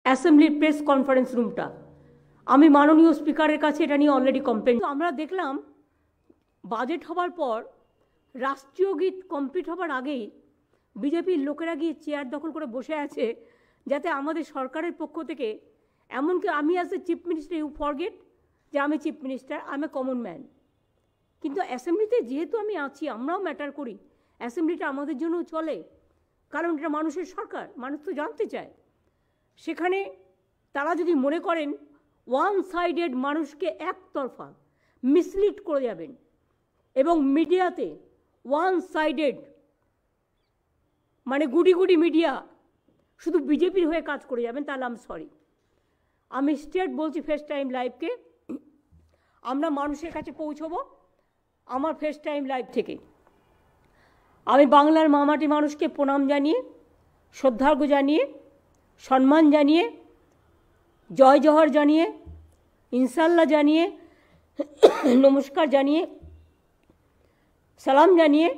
অ্যাসেম্বলির press conference রুমটা। আমি মাননীয় স্পিকারের কাছে এটা নিয়ে অলরেডি কমপ্লেন। আমরা দেখলাম বাজেট হবার পর রাষ্ট্রীয় গীত কমপ্লিট হবার আগেই বিজেপির লোকেরা গিয়ে চেয়ার দখল করে বসে আছে, যাতে আমাদের সরকারের পক্ষ থেকে, এমনকি আমি as a chief minister, you forget যে আমি chief minister, I am a common man, কিন্তু অ্যাসেম্বলিতে যেহেতু আমি আছি, আমরাও ম্যাটার করি, অ্যাসেম্বলিটা আমাদের জন্য চলে, কারণ এটা মানুষের সরকার, মানুষ তো জানতে চায়। সেখানে তারা যদি মনে করেন ওয়ান সাইডেড মানুষকে একতরফা মিসলিড করে যাবেন এবং মিডিয়াতে ওয়ান সাইডেড মানে গুডি গুডি মিডিয়া শুধু বিজেপির হয়ে কাজ করে যাবেন, তাহলে আমি সরি। আমি স্ট্রেট বলছি ফেস টাইম লাইভকে, আমরা মানুষের কাছে পৌঁছবো আমার ফেস টাইম লাইভ থেকে। আমি বাংলার মামাটি মানুষকে প্রণাম জানিয়ে, শ্রদ্ধার্ঘ জানিয়ে, সম্মান জানিয়ে, জয় জহর জানিয়ে, ইনশাল্লাহ জানিয়ে, নমস্কার জানিয়ে, সালাম জানিয়ে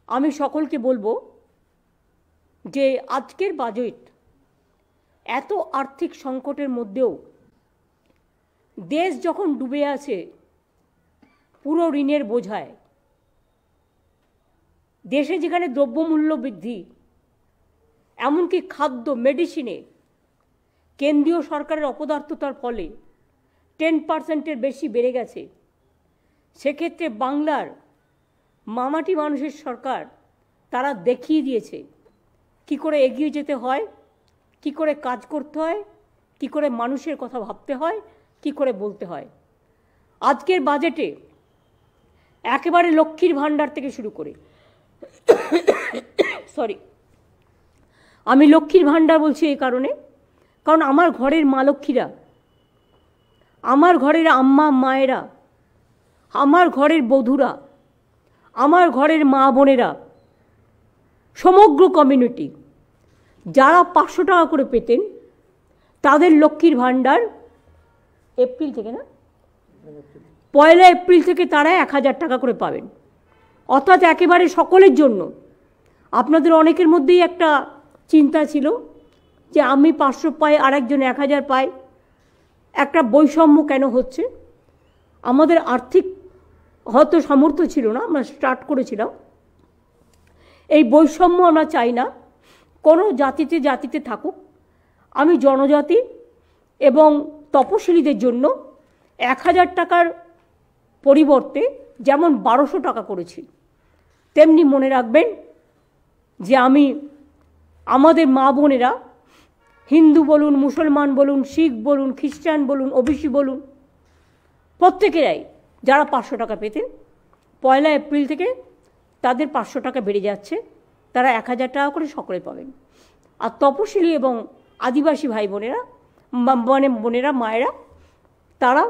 আমি সকলকে বলবো যে আজকের বাজেট এত আর্থিক সংকটের মধ্যেও দেশ যখন ডুবে আছে পুরো ঋণের বোঝায়, দেশে যেখানে দ্রব্যমূল্য বৃদ্ধি, এমনকি খাদ্য মেডিসিনে কেন্দ্রীয় সরকারের অপদার্থতার ফলে 10% বেশি বেড়ে গেছে, সেক্ষেত্রে বাংলার মামাটি মানুষের সরকার তারা দেখিয়ে দিয়েছে কি করে এগিয়ে যেতে হয়, কি করে কাজ করতে হয়, কি করে মানুষের কথা ভাবতে হয়, কি করে বলতে হয়। আজকের বাজেটে একেবারে লক্ষ্মীর ভাণ্ডার থেকে শুরু করে আমি লক্ষ্মীর ভাণ্ডার বলছি এই কারণে, কারণ আমার ঘরের মা লক্ষ্মীরা, আমার ঘরের আম্মা মায়েরা, আমার ঘরের বধূরা, আমার ঘরের মা বোনেরা, সমগ্র কমিউনিটি যারা 500 টাকা করে পেতেন, তাদের লক্ষ্মীর ভাণ্ডার এপ্রিল থেকে, না 1 এপ্রিল থেকে তারা 1000 টাকা করে পাবেন। অর্থাৎ একেবারে সকলের জন্য। আপনাদের অনেকের মধ্যেই একটা চিন্তা ছিল যে আমি 500 পাই আর একজন 1000 পাই, একটা বৈষম্য কেন হচ্ছে। আমাদের আর্থিক হয়তো সামর্থ্য ছিল না, আমরা স্টার্ট করেছিলাম। এই বৈষম্য আমরা চাই না, কোনো জাতিতে জাতিতে থাকুক। আমি জনজাতি এবং তপশিলীদের জন্য 1000 টাকার পরিবর্তে যেমন 1200 টাকা করেছি, তেমনি মনে রাখবেন যে আমি আমাদের মা বোনেরা, হিন্দু বলুন, মুসলমান বলুন, শিখ বলুন, খ্রিস্টান বলুন, ওবিসি বলুন, প্রত্যেকেরাই যারা 500 টাকা পেতেন 1 এপ্রিল থেকে তাদের 500 টাকা বেড়ে যাচ্ছে, তারা 1000 টাকা করে সকলে পাবেন। আর তপশিলি এবং আদিবাসী ভাই বোনেরা, মানে বোনেরা, মায়েরা, তারা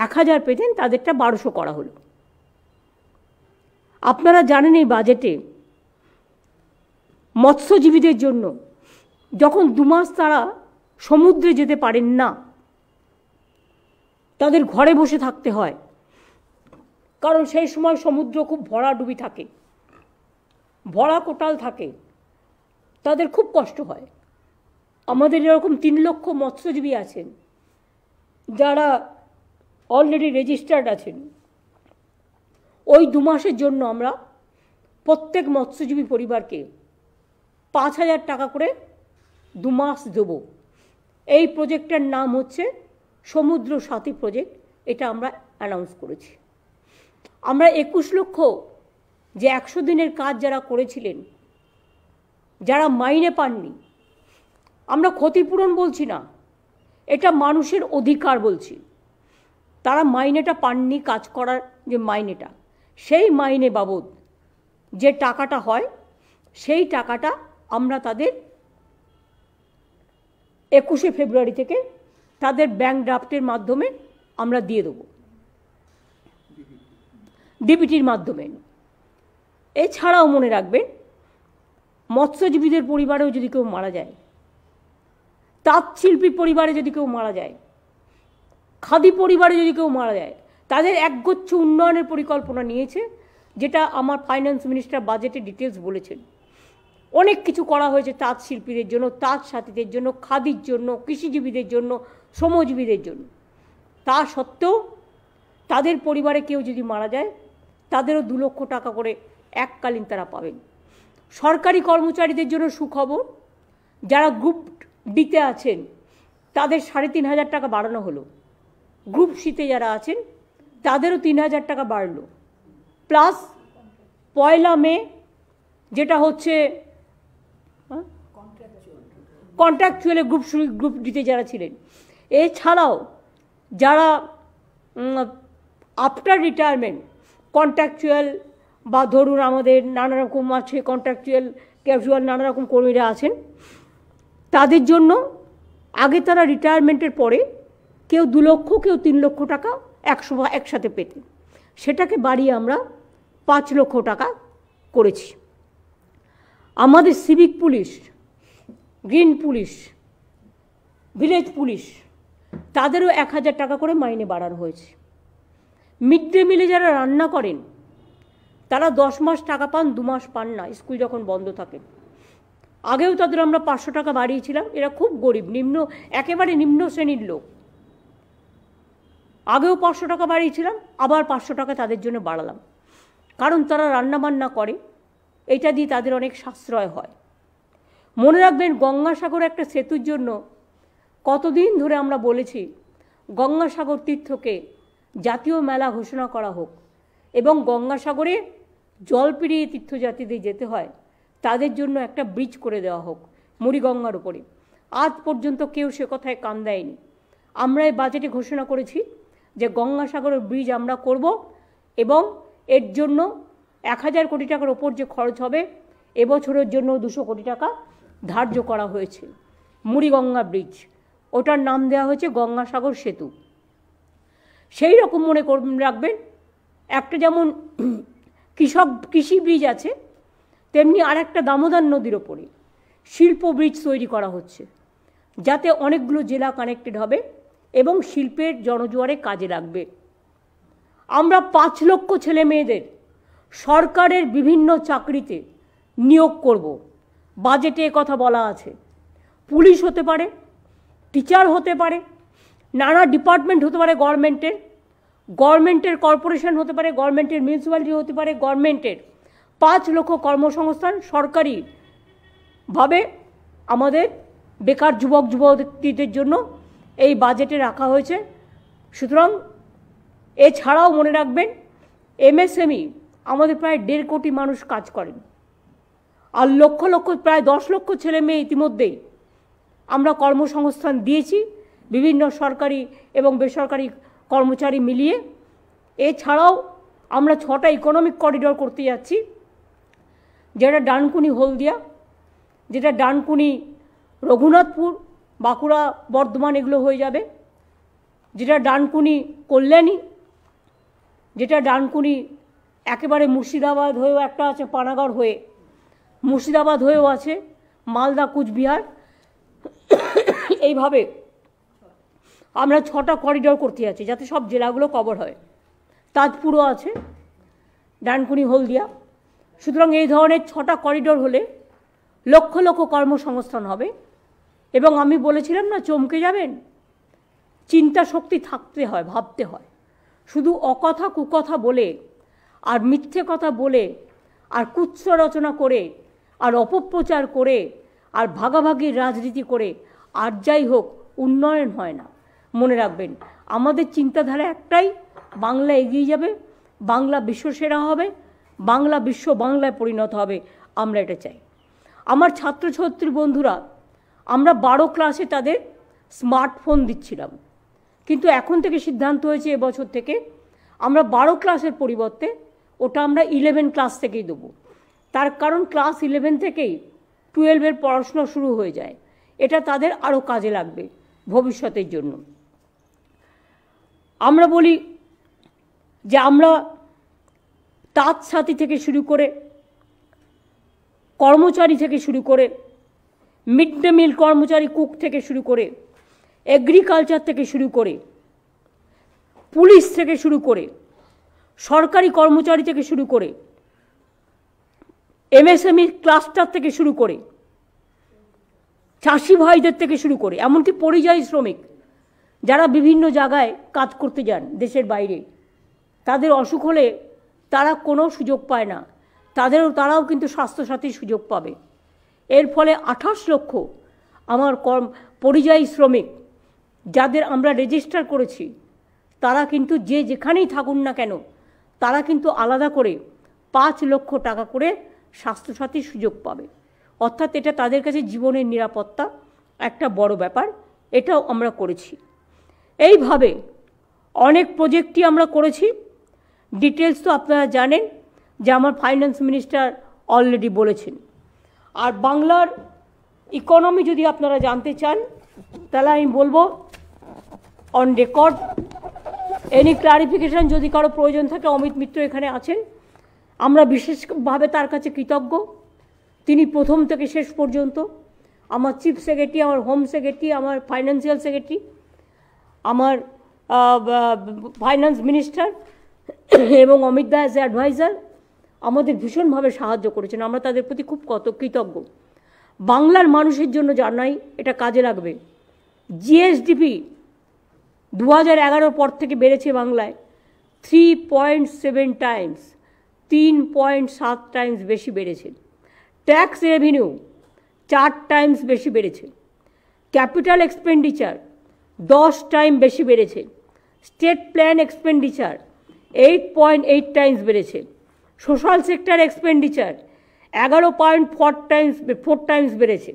1000 পেতেন, তাদেরটা 1200 করা হলো। আপনারা জানেন এই বাজেটে মৎস্যজীবীদের জন্য যখন 2 মাস তারা সমুদ্রে যেতে পারেন না, তাদের ঘরে বসে থাকতে হয়, কারণ সেই সময় সমুদ্র খুব ভরাডুবি থাকে, ভরা কোটাল থাকে, তাদের খুব কষ্ট হয়। আমাদের এরকম 3 লক্ষ মৎস্যজীবী আছেন যারা অলরেডি রেজিস্টার্ড আছেন। ওই 2 মাসের জন্য আমরা প্রত্যেক মৎস্যজীবী পরিবারকে 5000 টাকা করে 2 মাস দেব। এই প্রজেক্টের নাম হচ্ছে সমুদ্র সাথী প্রজেক্ট, এটা আমরা অ্যানাউন্স করেছি। আমরা 21 লক্ষ যে 100 দিনের কাজ যারা করেছিলেন, যারা মাইনে পাননি, আমরা ক্ষতিপূরণ বলছি না, এটা মানুষের অধিকার বলছি। তারা মাইনেটা পাননি, কাজ করার যে মাইনেটা, সেই মাইনে বাবদ যে টাকাটা হয়, সেই টাকাটা আমরা তাদের 21 ফেব্রুয়ারি থেকে তাদের ব্যাংক ড্রাফটের মাধ্যমে আমরা দিয়ে দেবো, ডিবিটির মাধ্যমে। এছাড়াও মনে রাখবেন, মৎস্যজীবীদের পরিবারেও যদি কেউ মারা যায়, তাঁতশিল্পী পরিবারে যদি কেউ মারা যায়, খাদি পরিবারে যদি কেউ মারা যায়, তাদের একগুচ্ছ উন্নয়নের পরিকল্পনা নিয়েছে, যেটা আমার ফাইন্যান্স মিনিস্টার বাজেটে ডিটেলস বলেছেন। অনেক কিছু করা হয়েছে তাঁত শিল্পীদের জন্য, তাঁত সাথীদের জন্য, খাদির জন্য, কৃষিজীবীদের জন্য, শ্রমজীবীদের জন্য। তা সত্ত্বেও তাদের পরিবারে কেউ যদি মারা যায় তাদেরও 2 লক্ষ টাকা করে এককালীন তারা পাবেন। সরকারি কর্মচারীদের জন্য সুখবর, যারা গ্রুপ ডিতে আছেন তাদের 3,500 টাকা বাড়ানো হলো। গ্রুপ সিতে যারা আছেন তাদেরও 3,000 টাকা বাড়লো। প্লাস 1 মে যেটা হচ্ছে কন্ট্রাকচুয়ালে গ্রুপ ডিতে যারা ছিলেন, এছাড়াও যারা আফটার রিটায়ারমেন্ট কন্ট্রাকচুয়াল বা ধরুন আমাদের নানা রকম আছে কন্ট্রাকচুয়াল ক্যাজুয়াল নানা রকম কর্মীরা আছেন, তাদের জন্য আগে তারা রিটায়ারমেন্টের পরে কেউ 2 লক্ষ কেউ 3 লক্ষ টাকা একসাথে পেতেন, সেটাকে বাড়িয়ে আমরা 5 লক্ষ টাকা করেছি। আমাদের civic police, green police, village police তাদেরও 1,000 টাকা করে মাইনে বাড়ানো হয়েছে। মিড ডে মিলে যারা রান্না করেন তারা 10 মাস টাকা পান, 2 মাস পান না স্কুল যখন বন্ধ থাকে। আগেও তাদের আমরা 500 টাকা বাড়িয়েছিলাম। এরা খুব গরিব, একেবারে নিম্ন শ্রেণীর লোক। আগেও 500 টাকা বাড়িয়েছিলাম, আবার 500 টাকা তাদের জন্য বাড়ালাম, কারণ তারা রান্নাবান্না করে, এটা দিয়ে তাদের অনেক সাশ্রয় হয়। মনে রাখবেন, গঙ্গাসাগর একটা সেতুর জন্য কতদিন ধরে আমরা বলেছি গঙ্গাসাগর তীর্থকে জাতীয় মেলা ঘোষণা করা হোক এবং গঙ্গাসাগরে জল পেরিয়ে তীর্থযাত্রীদের যেতে হয়, তাদের জন্য একটা ব্রিজ করে দেওয়া হোক মুড়িগঙ্গার উপরে। আজ পর্যন্ত কেউ সে কথায় কান দেয়নি। আমরা এই বাজেটে ঘোষণা করেছি যে গঙ্গাসাগরের ব্রিজ আমরা করব এবং এর জন্য 1,000 কোটি টাকার ওপর যে খরচ হবে, এবছরের জন্য 200 কোটি টাকা ধার্য করা হয়েছে। মুড়িগঙ্গা ব্রিজ, ওটার নাম দেওয়া হয়েছে গঙ্গাসাগর সেতু। সেই রকম মনে রাখবেন, একটা যেমন কৃষি ব্রিজ আছে, তেমনি আর একটা দামোদর নদীর ওপরে শিল্প ব্রিজ তৈরি করা হচ্ছে, যাতে অনেকগুলো জেলা কানেক্টেড হবে এবং শিল্পের জনজোয়ারে কাজে লাগবে। আমরা 5 লক্ষ ছেলে মেয়েদের সরকারের বিভিন্ন চাকরিতে নিয়োগ করব। বাজেটে কথা বলা আছে। পুলিশ হতে পারে, টিচার হতে পারে, নানা ডিপার্টমেন্ট হতে পারে, গভর্নমেন্টের কর্পোরেশন হতে পারে, গভর্নমেন্টের মিউনিসিপ্যালিটি হতে পারে, গভর্নমেন্টের 5 লক্ষ কর্মসংস্থান সরকারিভাবে আমাদের বেকার যুবক যুবতীদের জন্য এই বাজেটে রাখা হয়েছে। সুতরাং এছাড়াও মনে রাখবেন, এমএসএমই আমাদের প্রায় 1.5 কোটি মানুষ কাজ করেন, আর প্রায় 10 লক্ষ ছেলে মেয়ে ইতিমধ্যেই আমরা কর্মসংস্থান দিয়েছি বিভিন্ন সরকারি এবং বেসরকারি কর্মচারী মিলিয়ে। এছাড়াও আমরা 6টা ইকোনমিক করিডোর করতে যাচ্ছি, যেটা ডানকুনি হলদিয়া, যেটা ডানকুনি রঘুনাথপুর, বাঁকুড়া, বর্ধমান এগুলো হয়ে যাবে, যেটা ডানকুনি কল্যাণী, যেটা ডানকুনি একেবারে মুর্শিদাবাদ হয়েও একটা আছে, পানাগড় হয়ে মুর্শিদাবাদ হয়েও আছে, মালদা, কুচবিহার, এইভাবে আমরা 6টা করিডোর করতে যাচ্ছি যাতে সব জেলাগুলো কভার হয়। তাজপুরও আছে, ডানকুনি হলদিয়া। সুতরাং এই ধরনের 6টা করিডোর হলে লক্ষ লক্ষ কর্মসংস্থান হবে। এবং আমি বলেছিলাম না, চমকে যাবেন, চিন্তা শক্তি থাকতে হয়, ভাবতে হয়। শুধু অকথা কুকথা বলে আর মিথ্যে কথা বলে আর কুৎস রচনা করে আর অপপ্রচার করে আর ভাগাভাগির রাজনীতি করে আর যাই হোক উন্নয়ন হয় না। মনে রাখবেন, আমাদের চিন্তাধারা একটাই, বাংলা এগিয়ে যাবে, বাংলা বিশ্বসেরা হবে, বাংলা বিশ্ব বাংলায় পরিণত হবে। আমরা এটা চাই। আমার ছাত্রছাত্রী বন্ধুরা, আমরা 12 ক্লাসে তাদের স্মার্টফোন দিচ্ছিলাম, কিন্তু এখন থেকে সিদ্ধান্ত হয়েছে এবছর থেকে আমরা 12 ক্লাসের পরিবর্তে ওটা আমরা 11 ক্লাস থেকেই দেবো। তার কারণ ক্লাস 11 থেকেই 12-এর পড়াশোনা শুরু হয়ে যায়। এটা তাদের আরও কাজে লাগবে ভবিষ্যতের জন্য। আমরা বলি যে আমরা তাঁত সাথী থেকে শুরু করে, কর্মচারী থেকে শুরু করে, মিড ডে মিল কর্মচারী, কুক থেকে শুরু করে, এগ্রিকালচার থেকে শুরু করে, পুলিশ থেকে শুরু করে, সরকারি কর্মচারী থেকে শুরু করে, এমএসএমই ক্লাস্টার থেকে শুরু করে, চাষি ভাইদের থেকে শুরু করে, এমনকি পরিযায়ী শ্রমিক যারা বিভিন্ন জায়গায় কাজ করতে যান দেশের বাইরে, তাদের অসুখ হলে তারা কোনো সুযোগ পায় না, তারাও কিন্তু স্বাস্থ্যসাথীর সুযোগ পাবে। এর ফলে 28 লক্ষ আমার পরিযায়ী শ্রমিক যাদের আমরা রেজিস্টার করেছি, তারা কিন্তু যে যেখানেই থাকুন না কেন, তারা কিন্তু আলাদা করে 5 লক্ষ টাকা করে স্বাস্থ্যসাথীর সুযোগ পাবে। অর্থাৎ এটা তাদের কাছে জীবনের নিরাপত্তা একটা বড় ব্যাপার, এটাও আমরা করেছি। এইভাবে অনেক প্রজেক্টই আমরা করেছি। ডিটেলস তো আপনারা জানেন যে আমার ফাইন্যান্স মিনিস্টার অলরেডি বলেছেন। আর বাংলার ইকোনমি যদি আপনারা জানতে চান, তাহলে আমি বলবো অন রেকর্ড, এনি ক্লারিফিকেশন যদি কারো প্রয়োজন থাকে, অমিত মিত্র এখানে আছেন, আমরা বিশেষভাবে তার কাছে কৃতজ্ঞ। তিনি প্রথম থেকে শেষ পর্যন্ত আমার চিফ সেক্রেটারি, আমার হোম সেক্রেটারি, আমার ফাইন্যান্সিয়াল সেক্রেটারি, আমার ফাইন্যান্স মিনিস্টার এবং অমিত দা অ্যাজ অ্যাডভাইজার আমাদের ভীষণভাবে সাহায্য করেছেন। আমরা তাদের প্রতি খুব কৃতজ্ঞ। বাংলার মানুষের জন্য জানাই, এটা কাজে লাগবে। জিএসডিপি 2011 পর থেকে বেড়েছে বাংলায় 3.7 টাইমস, 3.7 টাইমস বেশি বেড়েছে। ট্যাক্স রেভিনিউ 4 টাইমস বেশি বেড়েছে। ক্যাপিটাল এক্সপেন্ডিচার 10 টাইম বেশি বেড়েছে। স্টেট প্ল্যান এক্সপেন্ডিচার 8.8 টাইমস বেড়েছে। সোশ্যাল সেক্টর এক্সপেন্ডিচার 11.4 টাইমস বেড়েছে।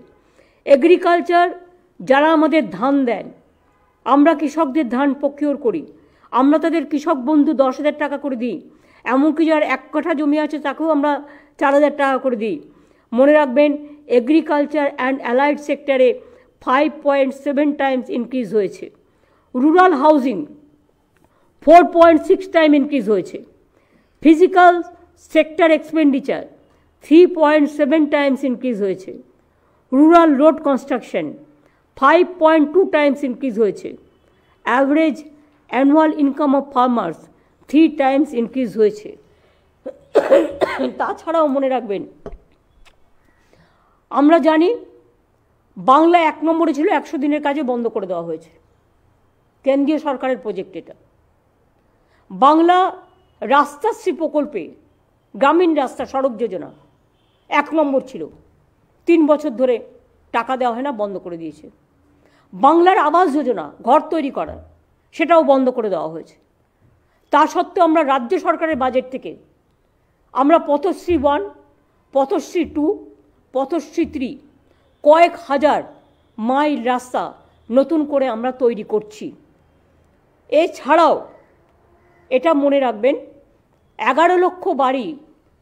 এগ্রিকালচার, যারা আমাদের ধান দেন, আমরা কৃষকদের ধান প্রকিওর করি, আমরা তাদের কৃষক বন্ধু 10,000 টাকা করে দিই। এমনকি যার 1 কাঠা জমি আছে তাকেও আমরা 4,000 টাকা করে দিই। মনে রাখবেন, এগ্রিকালচার অ্যান্ড অ্যালাইড সেক্টরে 5.7 টাইমস ইনক্রিজ হয়েছে। রুরাল হাউজিং 4.6 টাইম ইনক্রিজ হয়েছে। Physical sector expenditure 3.7 times increase হয়েছে। Rural road construction 5.2 times increase হয়েছে। Average annual income of farmers 3 times increase হয়েছে। তাছাড়াও মনে রাখবেন, আমরা জানি বাংলা 1 নম্বরে ছিল, 100 দিনের কাজে বন্ধ করে দেওয়া হয়েছে। কেন্দ্রীয় সরকারের প্রজেক্ট এটা। বাংলা রাস্তাশ্রী প্রকল্পে, গ্রামীণ রাস্তা সড়ক যোজনা 1 নম্বর ছিল, 3 বছর ধরে টাকা দেওয়া হয় না, বন্ধ করে দিয়েছে। বাংলার আবাস যোজনা, ঘর তৈরি করা, সেটাও বন্ধ করে দেওয়া হয়েছে। তা সত্ত্বেও আমরা রাজ্য সরকারের বাজেট থেকে আমরা পথশ্রী 1, পথশ্রী 2, পথশ্রী 3 কয়েক হাজার মাইল রাস্তা নতুন করে আমরা তৈরি করছি। এছাড়াও এটা মনে রাখবেন, 11 লক্ষ বাড়ি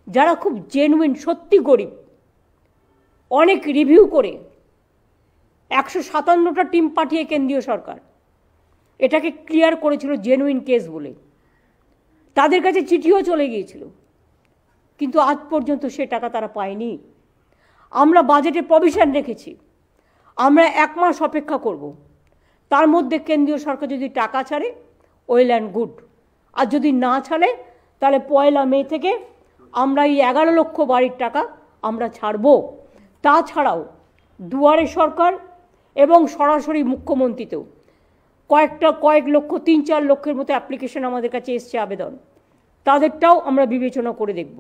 যারা খুব জেনুইন, সত্যি গরিব, অনেক রিভিউ করে 157টা টিম পাঠিয়ে কেন্দ্রীয় সরকার এটাকে ক্লিয়ার করেছিল জেনুইন কেস বলে। তাদের কাছে চিঠিও চলে গিয়েছিল, কিন্তু আজ পর্যন্ত সে টাকা তারা পায়নি। আমরা বাজেটে প্রভিশন রেখেছি, আমরা 1 মাস অপেক্ষা করব, তার মধ্যে কেন্দ্রীয় সরকার যদি টাকা ছাড়ে ওয়েল অ্যান্ড গুড, আর যদি না ছাড়ে তাহলে 1 মে থেকে আমরা এই 11 লক্ষ বাড়ির টাকা আমরা ছাড়ব। তাছাড়াও দুয়ারে সরকার এবং সরাসরি মুখ্যমন্ত্রীতেও কয়েক লক্ষ, 3-4 লক্ষের মতো অ্যাপ্লিকেশন আমাদের কাছে এসছে, আবেদন, তাদেরটাও আমরা বিবেচনা করে দেখব।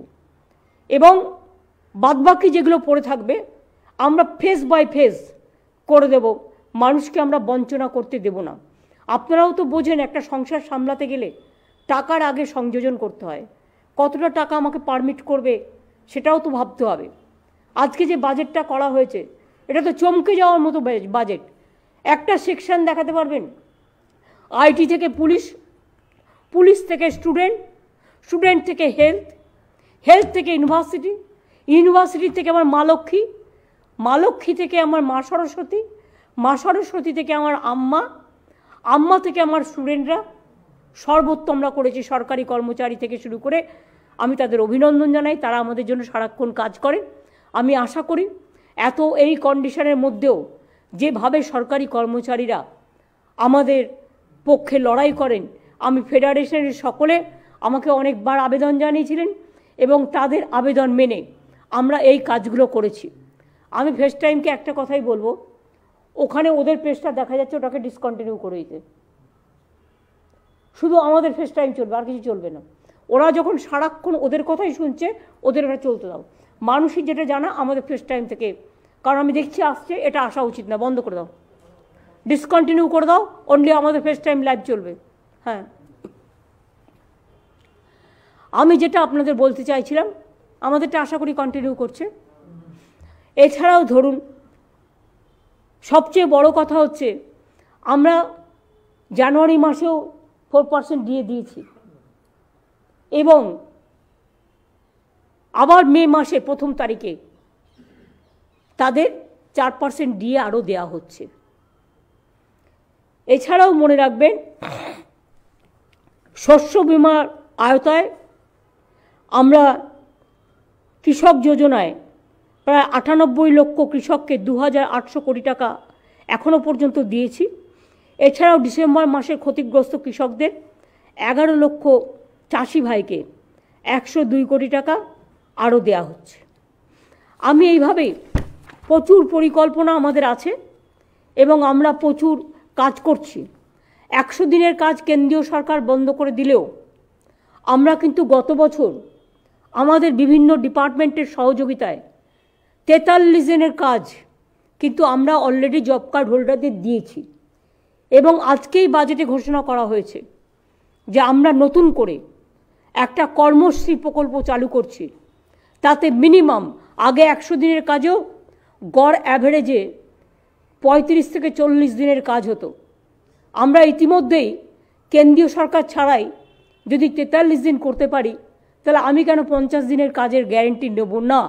এবং বাদবাকি যেগুলো পড়ে থাকবে আমরা ফেজ বাই ফেজ করে দেব, মানুষকে আমরা বঞ্চনা করতে দেব না। আপনারাও তো বোঝেন, একটা সংসার সামলাতে গেলে টাকার আগে সংযোজন করতে হয়। কতটা টাকা আমাকে পারমিট করবে সেটাও তো ভাবতে হবে। আজকে যে বাজেটটা করা হয়েছে এটা তো চমকে যাওয়ার মতো বাজেট। একটা সেকশন দেখাতে পারবেন আইটি থেকে পুলিশ, পুলিশ থেকে স্টুডেন্ট, স্টুডেন্ট থেকে হেলথ, হেলথ থেকে ইউনিভার্সিটি, ইউনিভার্সিটি থেকে আমার মা লক্ষ্মী, মা লক্ষ্মী থেকে আমার মা সরস্বতী, মা সরস্বতী থেকে আমার আম্মা, আম্মা থেকে আমার স্টুডেন্টরা। সর্বোত্তম আমরা করেছি। সরকারি কর্মচারী থেকে শুরু করে আমি তাদের অভিনন্দন জানাই, তারা আমাদের জন্য সারাক্ষণ কাজ করে। আমি আশা করি এই কন্ডিশনের মধ্যেও যেভাবে সরকারি কর্মচারীরা আমাদের পক্ষে লড়াই করেন, আমি ফেডারেশনের সকলে আমাকে অনেকবার আবেদন জানিয়েছিলেন এবং তাদের আবেদন মেনে আমরা এই কাজগুলো করেছি। আমি ফেস টাইমকে একটা কথাই বলবো, ওখানে ওদের পেজটা দেখা যাচ্ছে, ওটাকে ডিসকন্টিনিউ করে দিতে। শুধু আমাদের ফেস টাইম চলবে, আর কিছু চলবে না। ওরা যখন সারাক্ষণ ওদের কথাই শুনছে, ওদের ওটা চলতে দাও। মানুষের যেটা জানা আমাদের ফেস টাইম থেকে, কারণ আমি দেখছি আসছে, এটা আসা উচিত না, বন্ধ করে দাও, ডিসকন্টিনিউ করে দাও, অনলি আমাদের ফেস টাইম লাইভ চলবে। হ্যাঁ, আমি যেটা আপনাদের বলতে চাইছিলাম, আমাদেরটা আশা করি কন্টিনিউ করছে। এছাড়াও ধরুন, সবচেয়ে বড় কথা হচ্ছে, আমরা জানুয়ারি মাসেও 4% দিয়ে দিয়েছি, এবং আবার মে মাসে 1 তারিখে তাদের 4% দিয়ে আরও দেওয়া হচ্ছে। এছাড়াও মনে রাখবেন, শস্য বিমার আওতায় আমরা কৃষক যোজনায় প্রায় 98 লক্ষ কৃষককে 2800 কোটি টাকা এখনও পর্যন্ত দিয়েছি। এছাড়াও ডিসেম্বর মাসের ক্ষতিগ্রস্ত কৃষকদের 11 লক্ষ চাষি ভাইকে 102 কোটি টাকা আরও দেওয়া হচ্ছে। আমি এইভাবেই প্রচুর পরিকল্পনা আমাদের আছে এবং আমরা প্রচুর কাজ করছি। 100 দিনের কাজ কেন্দ্রীয় সরকার বন্ধ করে দিলেও আমরা কিন্তু গত বছর আমাদের বিভিন্ন ডিপার্টমেন্টের সহযোগিতায় 43 দিনের কাজ কিন্তু আমরা অলরেডি জব কার্ড হোল্ডারদের দিয়েছি, এবং আজকেই বাজেটে ঘোষণা করা হয়েছে যে আমরা নতুন করে একটা কর্মশ্রী প্রকল্প চালু করছি। তাতে মিনিমাম আগে 100 দিনের কাজেও গড় অ্যাভারেজে 35 থেকে 40 দিনের কাজ হতো। আমরা ইতিমধ্যেই কেন্দ্রীয় সরকার ছাড়াই যদি 43 দিন করতে পারি, তাহলে আমি কেন 50 দিনের কাজের গ্যারেন্টি নেব না?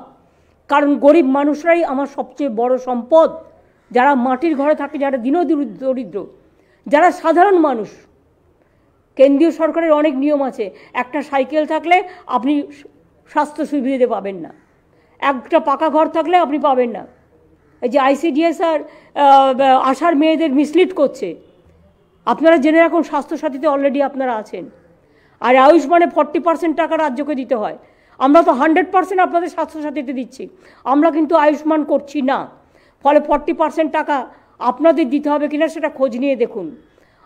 কারণ গরিব মানুষরাই আমার সবচেয়ে বড় সম্পদ, যারা মাটির ঘরে থাকে, যারা দরিদ্র, যারা সাধারণ মানুষ। কেন্দ্রীয় সরকারের অনেক নিয়ম আছে, একটা সাইকেল থাকলে আপনি স্বাস্থ্য সুবিধা পাবেন না, একটা পাকা ঘর থাকলে আপনি পাবেন না। এই যে ICDS আর আশার মেয়েদের মিসলিড করছে, আপনারা জেনে রাখুন স্বাস্থ্যসাথীতে অলরেডি আপনারা আছেন। আর আয়ুষ্মানে 40% টাকা রাজ্যকে দিতে হয়, আমরা তো 100% আপনাদের স্বাস্থ্যসাথীতে দিচ্ছি, আমরা কিন্তু আয়ুষ্মান করছি না। ফলে 40% টাকা আপনাদের দিতে হবে কিনা সেটা খোঁজ নিয়ে দেখুন।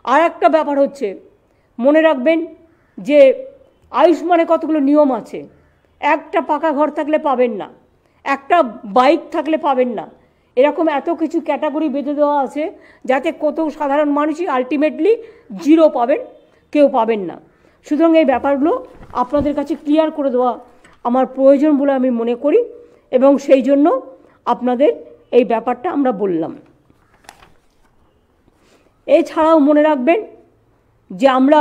আর একটা ব্যাপার হচ্ছে, মনে রাখবেন যে আয়ুষ্মানে কতগুলো নিয়ম আছে। একটা পাকা ঘর থাকলে পাবেন না, একটা বাইক থাকলে পাবেন না, এরকম এত কিছু ক্যাটাগরি বেঁধে দেওয়া আছে যাতে কত সাধারণ মানুষই আলটিমেটলি 0 পাবেন, কেউ পাবেন না। সুতরাং এই ব্যাপারগুলো আপনাদের কাছে ক্লিয়ার করে দেওয়া আমার প্রয়োজন বলে আমি মনে করি, এবং সেই জন্য আপনাদের এই ব্যাপারটা আমরা বললাম। এছাড়াও মনে রাখবেন যে আমরা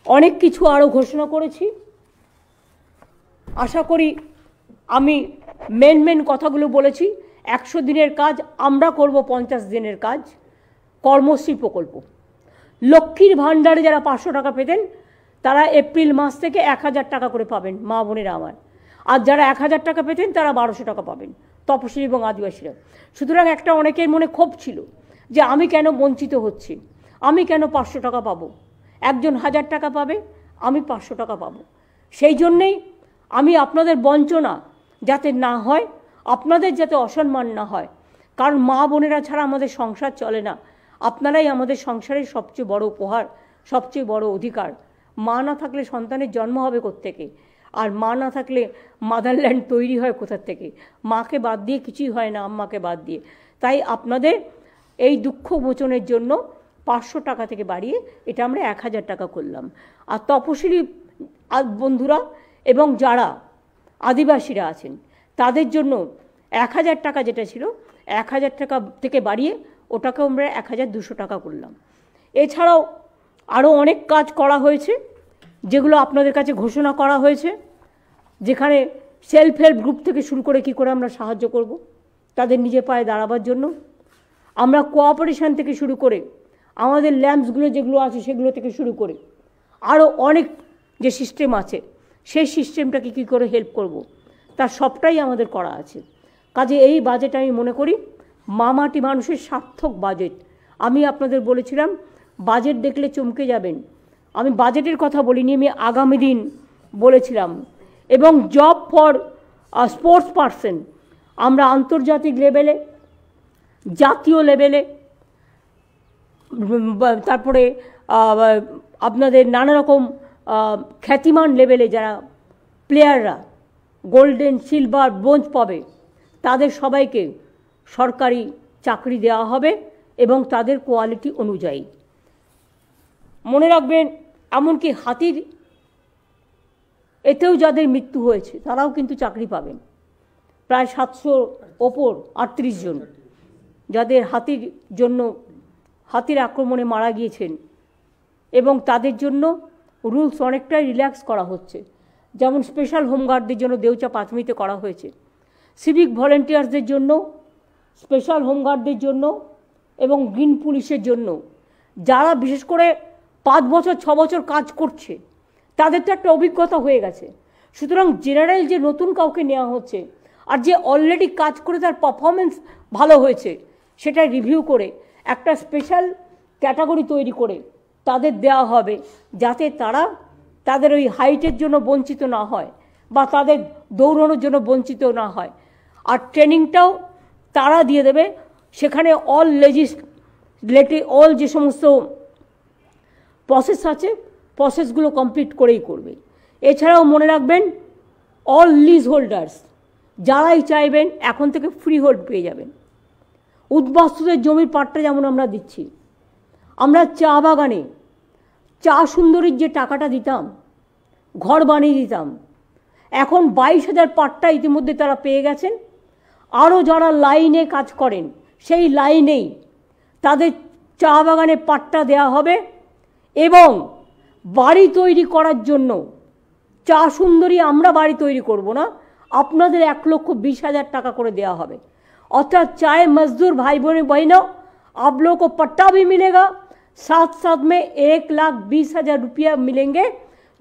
অনেক কিছু আরও ঘোষণা করেছি। আশা করি আমি মেন কথাগুলো বলেছি। 100 দিনের কাজ আমরা করব, 50 দিনের কাজ, কর্মশ্রী প্রকল্প। লক্ষ্মীর ভাণ্ডারে যারা 500 টাকা পেতেন তারা এপ্রিল মাস থেকে 1000 টাকা করে পাবেন, মা বোনেরা আমার। আর যারা 1000 টাকা পেতেন তারা 1200 টাকা পাবেন, তপশিলি এবং আদিবাসীরা। সুতরাং একটা অনেকের মনে ক্ষোভ ছিল যে আমি কেন বঞ্চিত হচ্ছি, আমি কেন 500 টাকা পাবো, একজন 1000 টাকা পাবে, আমি 500 টাকা পাবো। সেই জন্যেই আমি আপনাদের বঞ্চনা যাতে না হয়, আপনাদের যাতে অসম্মান না হয়, কারণ মা বোনেরা ছাড়া আমাদের সংসার চলে না। আপনারাই আমাদের সংসারের সবচেয়ে বড় উপহার, সবচেয়ে বড় অধিকার। মা না থাকলে সন্তানের জন্ম হবে কোত্থেকে, আর মা না থাকলে মাদারল্যান্ড তৈরি হয় কোথার থেকে? মাকে বাদ দিয়ে কিছুই হয় না, আম্মাকে বাদ দিয়ে। তাই আপনাদের এই দুঃখ মোচনের জন্য 500 টাকা থেকে বাড়িয়ে এটা আমরা 1000 টাকা করলাম। আর তপশিলি বন্ধুরা এবং যারা আদিবাসীরা আছেন তাদের জন্য 1000 টাকা যেটা ছিল 1000 টাকা থেকে বাড়িয়ে ওটাকে আমরা 1200 টাকা করলাম। এছাড়াও আরও অনেক কাজ করা হয়েছে যেগুলো আপনাদের কাছে ঘোষণা করা হয়েছে, যেখানে সেলফ হেল্প গ্রুপ থেকে শুরু করে কী করে আমরা সাহায্য করব তাদের নিজে পায়ে দাঁড়াবার জন্য। আমরা কোঅপারেশন থেকে শুরু করে আমাদের ল্যাম্পসগুলো যেগুলো আছে সেগুলো থেকে শুরু করে আরও অনেক যে সিস্টেম আছে সেই সিস্টেমটাকে কী করে হেল্প করব তার সবটাই আমাদের করা আছে। কাজে এই বাজেট আমি মনে করি মামাটি মানুষের সার্থক বাজেট। আমি আপনাদের বলেছিলাম বাজেট দেখলে চমকে যাবেন, আমি বাজেটের কথা বলিনি, আমি আগামী দিন বলেছিলাম। এবং জব ফর স্পোর্টস পার্সন আমরা আন্তর্জাতিক লেভেলে, জাতীয় লেভেলে, তারপরে আপনাদের নানা রকম খ্যাতিমান লেভেলে যারা প্লেয়াররা গোল্ডেন, সিলভার, ব্রোঞ্জ পাবে, তাদের সবাইকে সরকারি চাকরি দেওয়া হবে এবং তাদের কোয়ালিটি অনুযায়ী। মনে রাখবেন, এমনকি হাতির এতেও যাদের মৃত্যু হয়েছে তারাও কিন্তু চাকরি পাবেন। প্রায় 700 ওপর 38 জন যাদের হাতির আক্রমণে মারা গিয়েছেন, এবং তাদের জন্য রুলস অনেকটাই রিল্যাক্স করা হচ্ছে। যেমন স্পেশাল হোমগার্ডদের জন্য দেউচা পাঁচমিতে করা হয়েছে, সিভিক ভলেন্টিয়ার্সদের জন্য, স্পেশাল হোমগার্ডদের জন্য এবং গ্রিন পুলিশের জন্য, যারা বিশেষ করে 5 বছর 6 বছর কাজ করছে তাদের তো একটা অভিজ্ঞতা হয়ে গেছে। সুতরাং জেনারেল যে নতুন কাউকে নেওয়া হচ্ছে আর যে অলরেডি কাজ করে তার পারফরমেন্স ভালো হয়েছে সেটা রিভিউ করে একটা স্পেশাল ক্যাটাগরি তৈরি করে তাদের দেওয়া হবে, যাতে তারা তাদের ওই হাইটের জন্য বঞ্চিত না হয় বা তাদের দৌড়ানোর জন্য বঞ্চিত না হয়। আর ট্রেনিংটাও তারা দিয়ে দেবে, সেখানে অল যে সমস্ত প্রসেস আছে প্রসেসগুলো কমপ্লিট করেই করবে। এছাড়াও মনে রাখবেন, অল লিজ হোল্ডার্স যারাই চাইবেন এখন থেকে ফ্রি হোল্ড পেয়ে যাবেন। উদ্বাস্তুদের জমির পাট্টা যেমন আমরা দিচ্ছি, আমরা চা বাগানে চা সুন্দরীর যে টাকাটা দিতাম, ঘর বানিয়ে দিতাম, এখন 22,000 পাট্টা ইতিমধ্যে তারা পেয়ে গেছেন। আরও যারা লাইনে কাজ করেন সেই লাইনেই তাদের চা বাগানে পাট্টা দেওয়া হবে, এবং বাড়ি তৈরি করার জন্য চা সুন্দরী আমরা বাড়ি তৈরি করব না, আপনাদের 1,20,000 টাকা করে দেওয়া হবে। अर्थात चाहे मजदूर भाई बहनों आप लोगों को पट्टा भी मिलेगा, साथ साथ में 1,20,000 रुपया मिलेंगे,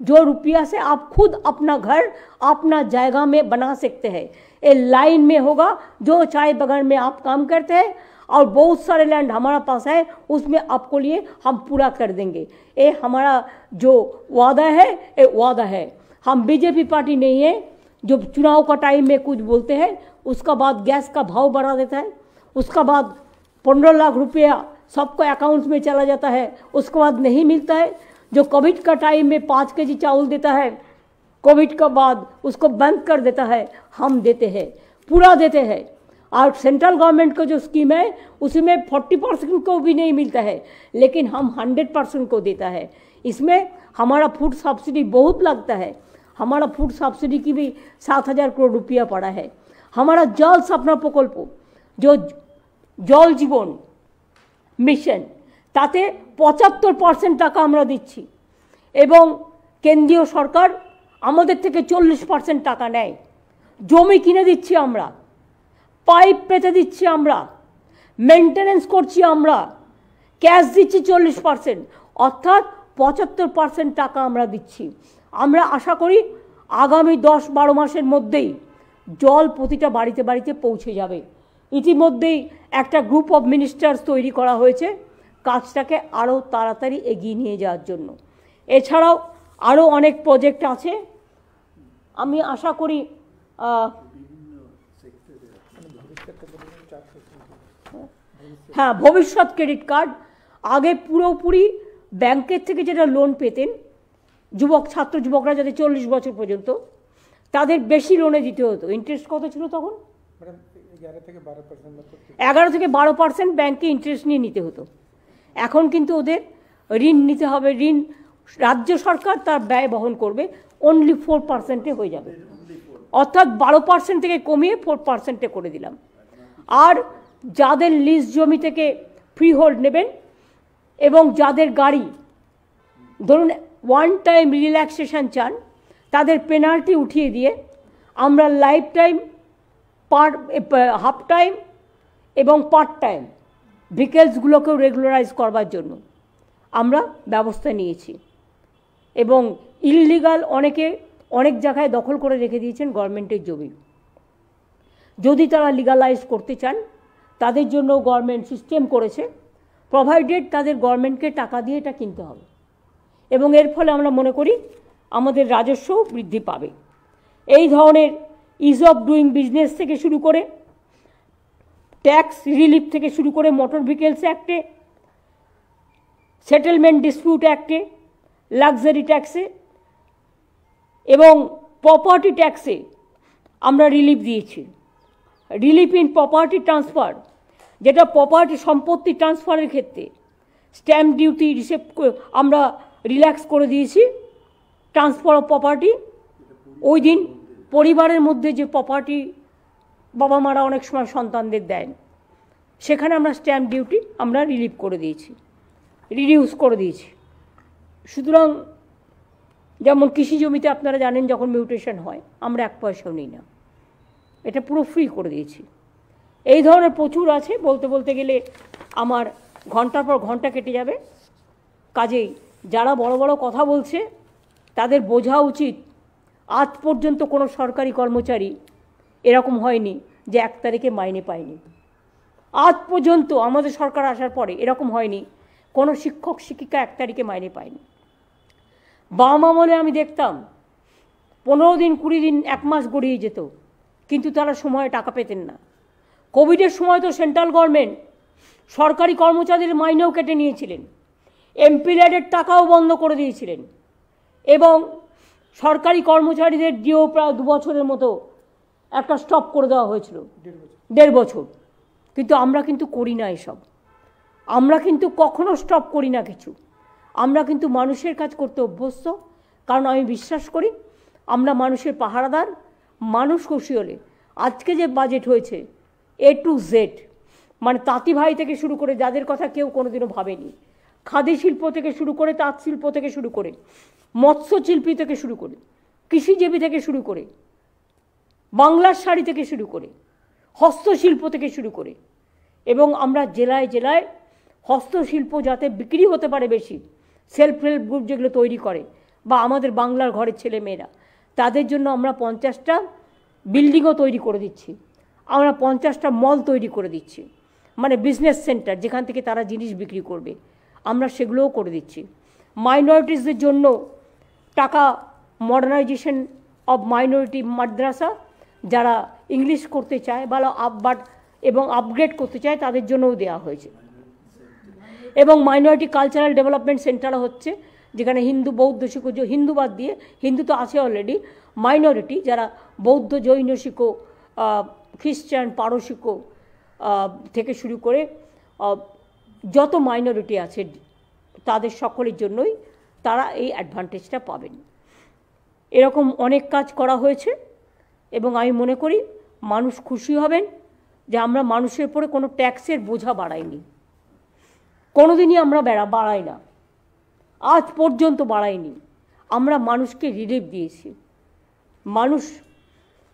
जो रुपया से आप खुद अपना घर अपना जगह में बना सकते हैं। ये लाइन में होगा, जो चाय बगान में आप काम करते हैं और बहुत सारे लैंड हमारा पास है, उसमें आपको लिए हम पूरा कर देंगे। ये हमारा जो वादा है, ये वादा है। हम बीजेपी पार्टी नहीं है जो चुनाव का टाइम में कुछ बोलते हैं, उसका बाद गैस का भाव बढ़ा देता है, उसका बाद 15 लाख रुपया सबको अकाउंट्स में चला जाता है, उसके बाद नहीं मिलता है। जो कोविड का टाइम में 5 केजी चावल देता है, कोविड का बाद उसको बंद कर देता है, हम देते हैं, पूरा देते हैं। और सेंट्रल गवर्नमेंट का जो स्कीम है उसमें 40% को भी नहीं मिलता है, लेकिन हम 100% को देता है। इसमें हमारा फूड सब्सिडी बहुत लगता है, हमारा फूड सब्सिडी की भी 7,000 करोड़ रुपया पड़ा है। हमारा जल सपना प्रकल्प जो जल जीवन मिशन ताते 75% टाका आमरा दिচ্ছি, এবং কেন্দ্রীয় সরকার আমাদের থেকে 40% টাকা নেয়। জমি কিনে দিচ্ছি আমরা, পাইপ পেতে দিচ্ছি আমরা, মেইনটেনেন্স করছি আমরা, ক্যাশ দিচ্ছি 40%, অর্থাৎ 75% টাকা আমরা দিচ্ছি। আমরা আশা করি আগামী 10-12 মাসের মধ্যেই জল প্রতিটা বাড়িতে বাড়িতে পৌঁছে যাবে। ইতিমধ্যেই একটা গ্রুপ অফ মিনিস্টার্স তৈরি করা হয়েছে কাজটাকে আরও তাড়াতাড়ি এগিয়ে নিয়ে যাওয়ার জন্য। এছাড়াও আরও অনেক প্রজেক্ট আছে। আমি আশা করি হ্যাঁ, ভবিষ্যৎ ক্রেডিট কার্ড আগে পুরোপুরি ব্যাংকের থেকে যেটা লোন পেতেন যুবকরা যাতে 40 বছর পর্যন্ত, তাদের বেশি লোনে দিতে হতো। ইন্টারেস্ট কত ছিল তখন? 11 থেকে 12% ব্যাংকে ইন্টারেস্ট নিয়ে নিতে হতো। এখন কিন্তু ওদের ঋণ নিতে হবে, ঋণ রাজ্য সরকার তার ব্যয় বহন করবে, অনলি 4%-এ হয়ে যাবে। অর্থাৎ 12% থেকে কমিয়ে 4%-এ করে দিলাম। আর যাদের লিজ জমি থেকে ফ্রি হোল্ড নেবেন এবং যাদের গাড়ি ধরুন ওয়ান টাইম রিল্যাক্সেশন চান, তাদের পেনাল্টি উঠিয়ে দিয়ে আমরা লাইফ টাইম, হাফ টাইম এবং পার্ট টাইম ভিকেলসগুলোকেও রেগুলারাইজ করবার জন্য আমরা ব্যবস্থা নিয়েছি। এবং ইললিগাল অনেক জায়গায় দখল করে রেখে দিয়েছেন গভর্নমেন্টের জমি। যদি তারা লিগালাইজ করতে চান তাদের জন্য গভর্নমেন্ট সিস্টেম করেছে, প্রোভাইডেড তাদের গভর্নমেন্টকে টাকা দিয়ে এটা কিনতে হবে, এবং এর ফলে আমরা মনে করি আমাদের রাজস্ব বৃদ্ধি পাবে। এই ধরনের ইজ অফ ডুইং বিজনেস থেকে শুরু করে, ট্যাক্স রিলিফ থেকে শুরু করে, মোটর ভেহিকেলস অ্যাক্টে, সেটেলমেন্ট ডিসপিউট অ্যাক্টে, লাক্সারি ট্যাক্সে এবং প্রপার্টি ট্যাক্সে আমরা রিলিফ দিয়েছি। রিলিফ ইন প্রপার্টি ট্রান্সফার, যেটা প্রপার্টি সম্পত্তি ট্রান্সফারের ক্ষেত্রে স্ট্যাম্প ডিউটি আমরা রিল্যাক্স করে দিয়েছি। ট্রান্সফার অফ প্রপার্টি, ওই দিন পরিবারের মধ্যে যে প্রপার্টি বাবা মারা অনেক সময় সন্তানদের দেন, সেখানে আমরা স্ট্যাম্প ডিউটি আমরা রিলিফ করে দিয়েছি, রিডিউস করে দিয়েছি। সুতরাং যেমন কৃষি জমিতে আপনারা জানেন যখন মিউটেশন হয় আমরা 1 পয়সাও নিই না, এটা পুরো ফ্রি করে দিয়েছি। এই ধরনের প্রচুর আছে, বলতে বলতে গেলে আমার ঘন্টার পর ঘন্টা কেটে যাবে। কাজেই যারা বড় বড় কথা বলছে তাদের বোঝা উচিত আজ পর্যন্ত কোনো সরকারি কর্মচারী এরকম হয়নি যে 1 তারিখে মাইনে পায়নি। আজ পর্যন্ত আমাদের সরকার আসার পরে এরকম হয়নি কোনো শিক্ষক শিক্ষিকা 1 তারিখে মাইনে পায়নি। বাম আমলে আমি দেখতাম 15 দিন 20 দিন 1 মাস গড়িয়ে যেত, কিন্তু তারা সময়ে টাকা পেতেন না। কোভিডের সময় তো সেন্ট্রাল গভর্নমেন্ট সরকারি কর্মচারীদের মাইনেও কেটে নিয়েছিলেন, এমপিল্যাডের টাকাও বন্ধ করে দিয়েছিলেন এবং সরকারি কর্মচারীদের ডিও প্রায় 2 বছরের মতো একটা স্টপ করে দেওয়া হয়েছিল, 1.5 বছর। কিন্তু আমরা কিন্তু করি না এসব, আমরা কিন্তু কখনো স্টপ করি না কিছু। আমরা কিন্তু মানুষের কাজ করতে অভ্যস্ত, কারণ আমি বিশ্বাস করি আমরা মানুষের পাহারাদার। মানুষ খুশি হলে, আজকে যে বাজেট হয়েছে A to Z, মানে তাঁতি ভাই থেকে শুরু করে যাদের কথা কেউ কোনোদিনও ভাবেনি, খাদি শিল্প থেকে শুরু করে, তাঁত শিল্প থেকে শুরু করে, মৎস্যশিল্পী থেকে শুরু করে, কৃষিজীবী থেকে শুরু করে, বাংলার শাড়ি থেকে শুরু করে, হস্তশিল্প থেকে শুরু করে, এবং আমরা জেলায় জেলায় হস্তশিল্প যাতে বিক্রি হতে পারে বেশি, সেলফ হেল্প গ্রুপ যেগুলো তৈরি করে বা আমাদের বাংলার ঘরের ছেলে মেয়েরা, তাদের জন্য আমরা 50টা বিল্ডিংও তৈরি করে দিচ্ছি, আমরা 50টা মল তৈরি করে দিচ্ছি, মানে বিজনেস সেন্টার যেখান থেকে তারা জিনিস বিক্রি করবে, আমরা সেগুলোও করে দিচ্ছি। মাইনরিটিসদের জন্য টাকা, মডার্নাইজেশন অব মাইনরিটি মাদ্রাসা, যারা ইংলিশ করতে চায় বা এবং আপগ্রেড করতে চায় তাদের জন্যও দেওয়া হয়েছে। এবং মাইনরিটি কালচারাল ডেভেলপমেন্ট সেন্টারও হচ্ছে, যেখানে হিন্দু বৌদ্ধ শিখো, হিন্দু বাদ দিয়ে, হিন্দু তো আছে অলরেডি, মাইনরিটি যারা বৌদ্ধ জৈন শিখো, খ্রিস্টান পারসিকো থেকে শুরু করে যত মাইনরিটি আছে তাদের সকলের জন্যই তারা এই অ্যাডভান্টেজটা পাবেন। এরকম অনেক কাজ করা হয়েছে এবং আমি মনে করি মানুষ খুশি হবেন যে আমরা মানুষের উপরে কোনো ট্যাক্সের বোঝা বাড়াইনি, কোনোদিনই আমরা বাড়াই না, আজ পর্যন্ত বাড়াইনি। আমরা মানুষকে রিলিফ দিয়েছি। মানুষ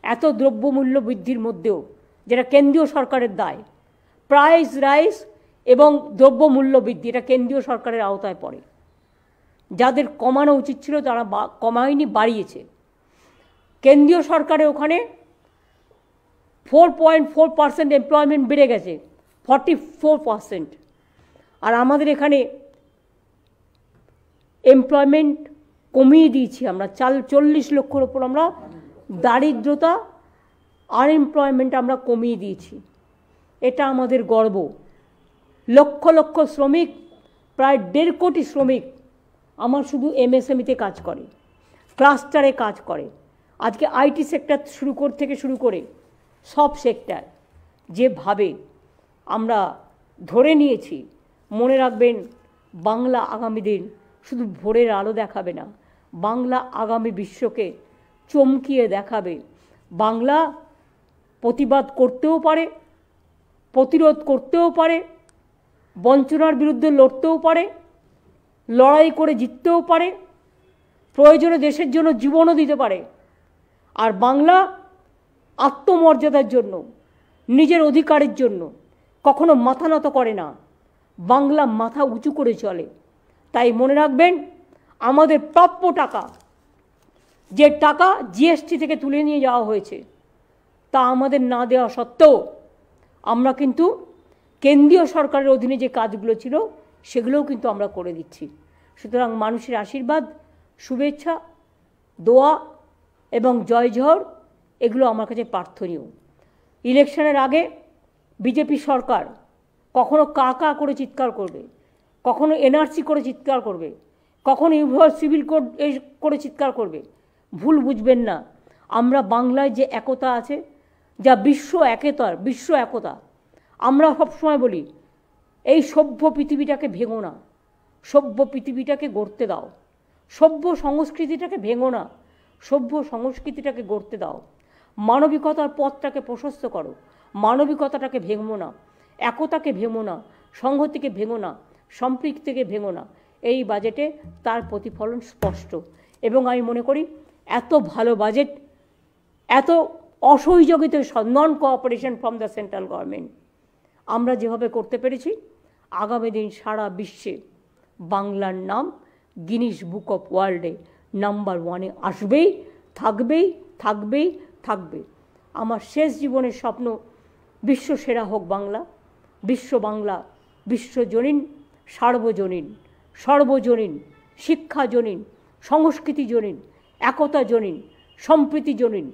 এত দ্রব্যমূল্য বৃদ্ধির মধ্যেও, যেটা কেন্দ্রীয় সরকারের দায়, প্রাইস রাইস এবং দ্রব্যমূল্য বৃদ্ধি, এটা কেন্দ্রীয় সরকারের আওতায় পড়ে। যাদের কমানো উচিত ছিল তারা কমায়নি, বাড়িয়েছে। কেন্দ্রীয় সরকারের ওখানে 4.4% এমপ্লয়মেন্ট বেড়ে গেছে, 44%। আর আমাদের এখানে এমপ্লয়মেন্ট কমিয়ে দিয়েছি আমরা, 40 লক্ষর ওপর আমরা দারিদ্রতা, আনএমপ্লয়মেন্ট আমরা কমিয়ে দিয়েছি। এটা আমাদের গর্ব। লক্ষ লক্ষ শ্রমিক, প্রায় 1.5 কোটি শ্রমিক আমার শুধু এমএসএমইতে কাজ করে, ক্লাস্টারে কাজ করে। আজকে আইটি সেক্টর থেকে শুরু করে সব সেক্টর যেভাবে আমরা ধরে নিয়েছি, মনে রাখবেন বাংলা আগামী দিন শুধু ভোরের আলো দেখাবে না, বাংলা আগামী বিশ্বকে চমকিয়ে দেখাবে। বাংলা প্রতিবাদ করতেও পারে, প্রতিরোধ করতেও পারে, বঞ্চনার বিরুদ্ধে লড়তেও পারে, লড়াই করে জিততেও পারে, প্রয়োজনে দেশের জন্য জীবনও দিতে পারে। আর বাংলা আত্মমর্যাদার জন্য, নিজের অধিকারের জন্য কখনো মাথা নত করে না, বাংলা মাথা উঁচু করে চলে। তাই মনে রাখবেন আমাদের প্রাপ্য টাকা, যে টাকা জিএসটি থেকে তুলে নিয়ে যাওয়া হয়েছে, তা আমাদের না দেওয়া সত্ত্বেও আমরা কিন্তু কেন্দ্রীয় সরকারের অধীনে যে কাজগুলো ছিল সেগুলোও কিন্তু আমরা করে দিচ্ছি। সুতরাং মানুষের আশীর্বাদ, শুভেচ্ছা, দোয়া এবং জয়ঝড় এগুলো আমার কাছে প্রার্থনীয়। ইলেকশনের আগে বিজেপি সরকার কখনো কা কা করে চিৎকার করবে, কখনো এনআরসি করে চিৎকার করবে, কখনো ইউনিভার্স সিভিল কোড করে চিৎকার করবে। ভুল বুঝবেন না, আমরা বাংলায় যে একতা আছে, যা বিশ্ব একতা, আমরা সবসময় বলি এই সভ্য পৃথিবীটাকে ভেঙো না, সভ্য পৃথিবীটাকে গড়তে দাও, সভ্য সংস্কৃতিটাকে ভেঙো না, সভ্য সংস্কৃতিটাকে গড়তে দাও, মানবিকতার পথটাকে প্রশস্ত করো, মানবিকতাটাকে ভেঙো না, একতাকে ভেঙো না, সংহতিকে ভেঙো না, সম্পৃক্তিকে ভেঙো না। এই বাজেটে তার প্রতিফলন স্পষ্ট। এবং আমি মনে করি এত ভালো বাজেট, এত অসহযোগিত non cooperation from the central government আমরা যেভাবে করতে পেরেছি, আগামী দিন সারা বিশ্বে বাংলার নাম গিনিস বুক অফ ওয়ার্ল্ডে নাম্বার 1-এ আসবেই, থাকবেই থাকবেই থাকবে। আমার শেষ জীবনের স্বপ্ন বিশ্ব সেরা হোক বাংলা, বাংলা বিশ্বজনীন, সার্বজনীন, সর্বজনীন, শিক্ষাজনীন, সংস্কৃতিজনীন, একতাজনীন, সম্প্রীতিজনীন,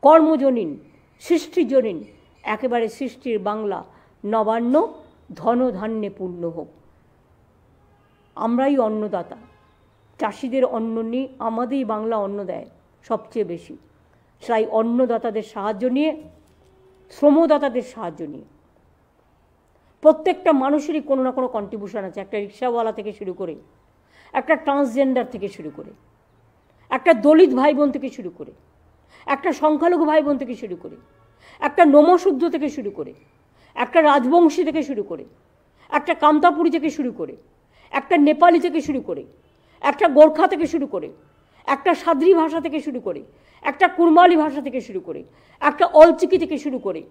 কর্মজনীন, সৃষ্টিজনীন, একেবারে সৃষ্টির বাংলা নবান্ন ধনধান্যে পূর্ণ হোক। আমরাই অন্নদাতা, চাষিদের অন্ন নিয়ে আমাদেরই বাংলা অন্ন দেয় সবচেয়ে বেশি। তাই অন্নদাতাদের সাহায্য নিয়ে, শ্রমদাতাদের সাহায্য নিয়ে প্রত্যেকটা মানুষেরই কোনো না কোনো কন্ট্রিবিউশন আছে। একটা রিক্সাওয়ালা থেকে শুরু করে, একটা ট্রান্সজেন্ডার থেকে শুরু করে, একটা দলিত ভাই বোন থেকে শুরু করে, একটা সংখ্যালঘু ভাই বোন থেকে শুরু করে, একটা নমশূদ্র থেকে শুরু করে, একটা রাজবংশী থেকে শুরু করে, একটা কামতাপুরী থেকে শুরু করে, একটা নেপালি থেকে শুরু করে, একটা গোর্খা থেকে শুরু করে, একটা সাদ্রি ভাষা থেকে শুরু করে, একটা কুরমালি ভাষা থেকে শুরু করে, একটা অলচিকি থেকে শুরু করে,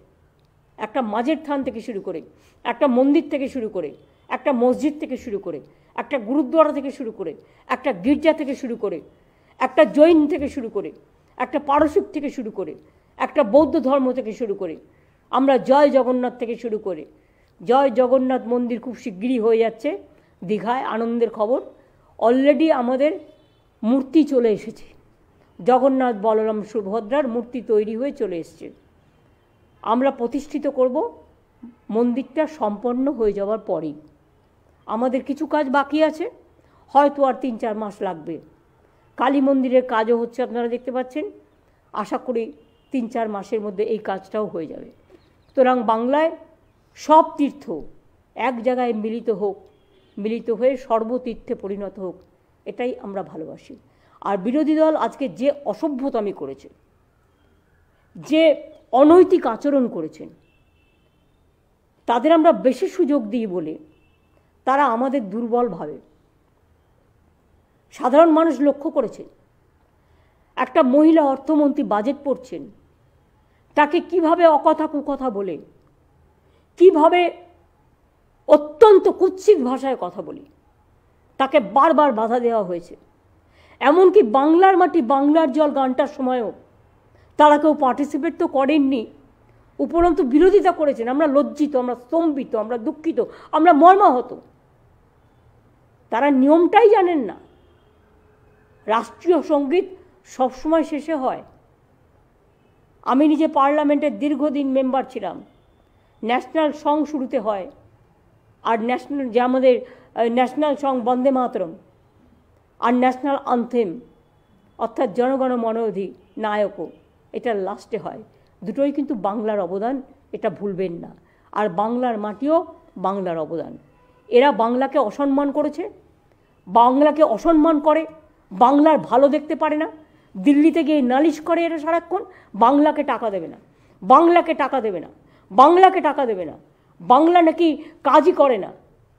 একটা মাঝের থান থেকে শুরু করে, একটা মন্দির থেকে শুরু করে, একটা মসজিদ থেকে শুরু করে, একটা গুরুদ্বারা থেকে শুরু করে, একটা গির্জা থেকে শুরু করে, একটা জৈন থেকে শুরু করে, একটা পারসিক থেকে শুরু করে, একটা বৌদ্ধ ধর্ম থেকে শুরু করে, আমরা জয় জগন্নাথ থেকে শুরু করে, জয় জগন্নাথ মন্দির খুব শিগগিরই হয়ে যাচ্ছে দীঘায়, আনন্দের খবর। অলরেডি আমাদের মূর্তি চলে এসেছে, জগন্নাথ বলরাম সুভদ্রার মূর্তি তৈরি হয়ে চলে এসছে। আমরা প্রতিষ্ঠিত করব মন্দিরটা সম্পন্ন হয়ে যাওয়ার পরেই। আমাদের কিছু কাজ বাকি আছে, হয়তো আর 3-4 মাস লাগবে। কালী মন্দিরের কাজও হচ্ছে, আপনারা দেখতে পাচ্ছেন। আশা করি 3-4 মাসের মধ্যে এই কাজটাও হয়ে যাবে। সুতরাং বাংলায় সব তীর্থ এক জায়গায় মিলিত হোক, মিলিত হয়ে সর্বতীর্থে পরিণত হোক, এটাই আমরা ভালোবাসি। আর বিরোধী দল আজকে যে অসভ্যতামি করেছে, যে অনৈতিক আচরণ করেছেন, তাদের আমরা বেশি সুযোগ দিই বলে তারা আমাদের দুর্বল ভাবে। সাধারণ মানুষ লক্ষ্য করেছেন, একটা মহিলা অর্থমন্ত্রী বাজেট পড়ছেন, তাকে কিভাবে অকথা কুকথা বলে, কিভাবে অত্যন্ত কুৎসিত ভাষায় কথা বলি, তাকে বারবার বাধা দেওয়া হয়েছে। এমনকি বাংলার মাটি বাংলার জল গানটার সময়ও তারা কেউ পার্টিসিপেট তো করেননি, উপরন্তু বিরোধিতা করেছেন। আমরা লজ্জিত, আমরা স্তম্ভিত, আমরা দুঃখিত, আমরা মর্মাহত। তারা নিয়মটাই জানেন না। রাষ্ট্রীয় সঙ্গীত সবসময় শেষে হয়। আমি নিজে পার্লামেন্টের দীর্ঘদিন মেম্বার ছিলাম। ন্যাশনাল সং শুরুতে হয়, আর ন্যাশনাল যে আমাদের ন্যাশনাল সং বন্দে মাতরম, আর ন্যাশনাল আনথেম অর্থাৎ জনগণ মন অধিনায়কও, এটা লাস্টে হয়। দুটোই কিন্তু বাংলার অবদান, এটা ভুলবেন না। আর বাংলার মাটিও বাংলার অবদান। এরা বাংলাকে অসম্মান করেছে, বাংলাকে অসম্মান করে, বাংলার ভালো দেখতে পারে না। দিল্লিতে গিয়ে নালিশ করে এরা সারাক্ষণ, বাংলাকে টাকা দেবে না, বাংলাকে টাকা দেবে না, বাংলাকে টাকা দেবে না। বাংলা নাকি কাজই করে না,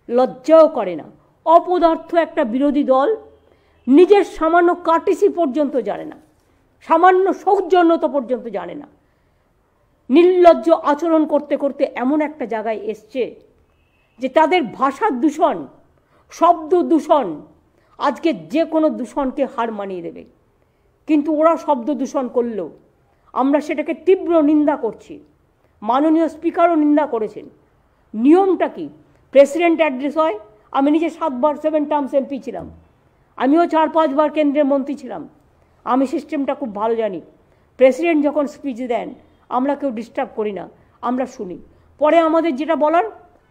লজ্জাও করে না। অপদার্থ একটা বিরোধী দল নিজের সামান্য কাটিসি পর্যন্ত জানে না, সামান্য সৌজন্যতা পর্যন্ত জানে না। নির্লজ্জ আচরণ করতে করতে এমন একটা জায়গায় এসছে যে তাদের ভাষার দূষণ, শব্দ দূষণ আজকে যে কোনো দূষণকে হার মানিয়ে দেবে। কিন্তু ওরা শব্দ দূষণ করলেও আমরা সেটাকে তীব্র নিন্দা করছি। মাননীয় স্পিকারও নিন্দা করেছেন। নিয়মটা কি? প্রেসিডেন্ট অ্যাড্রেস হয়। আমি নিজে 7 টার্মস এমপি ছিলাম, আমিও 4-5 বার কেন্দ্রের মন্ত্রী ছিলাম। আমি সিস্টেমটা খুব ভালো জানি। প্রেসিডেন্ট যখন স্পিচ দেন আমরা কেউ ডিস্টার্ব করি না, আমরা শুনি, পরে আমাদের যেটা বলার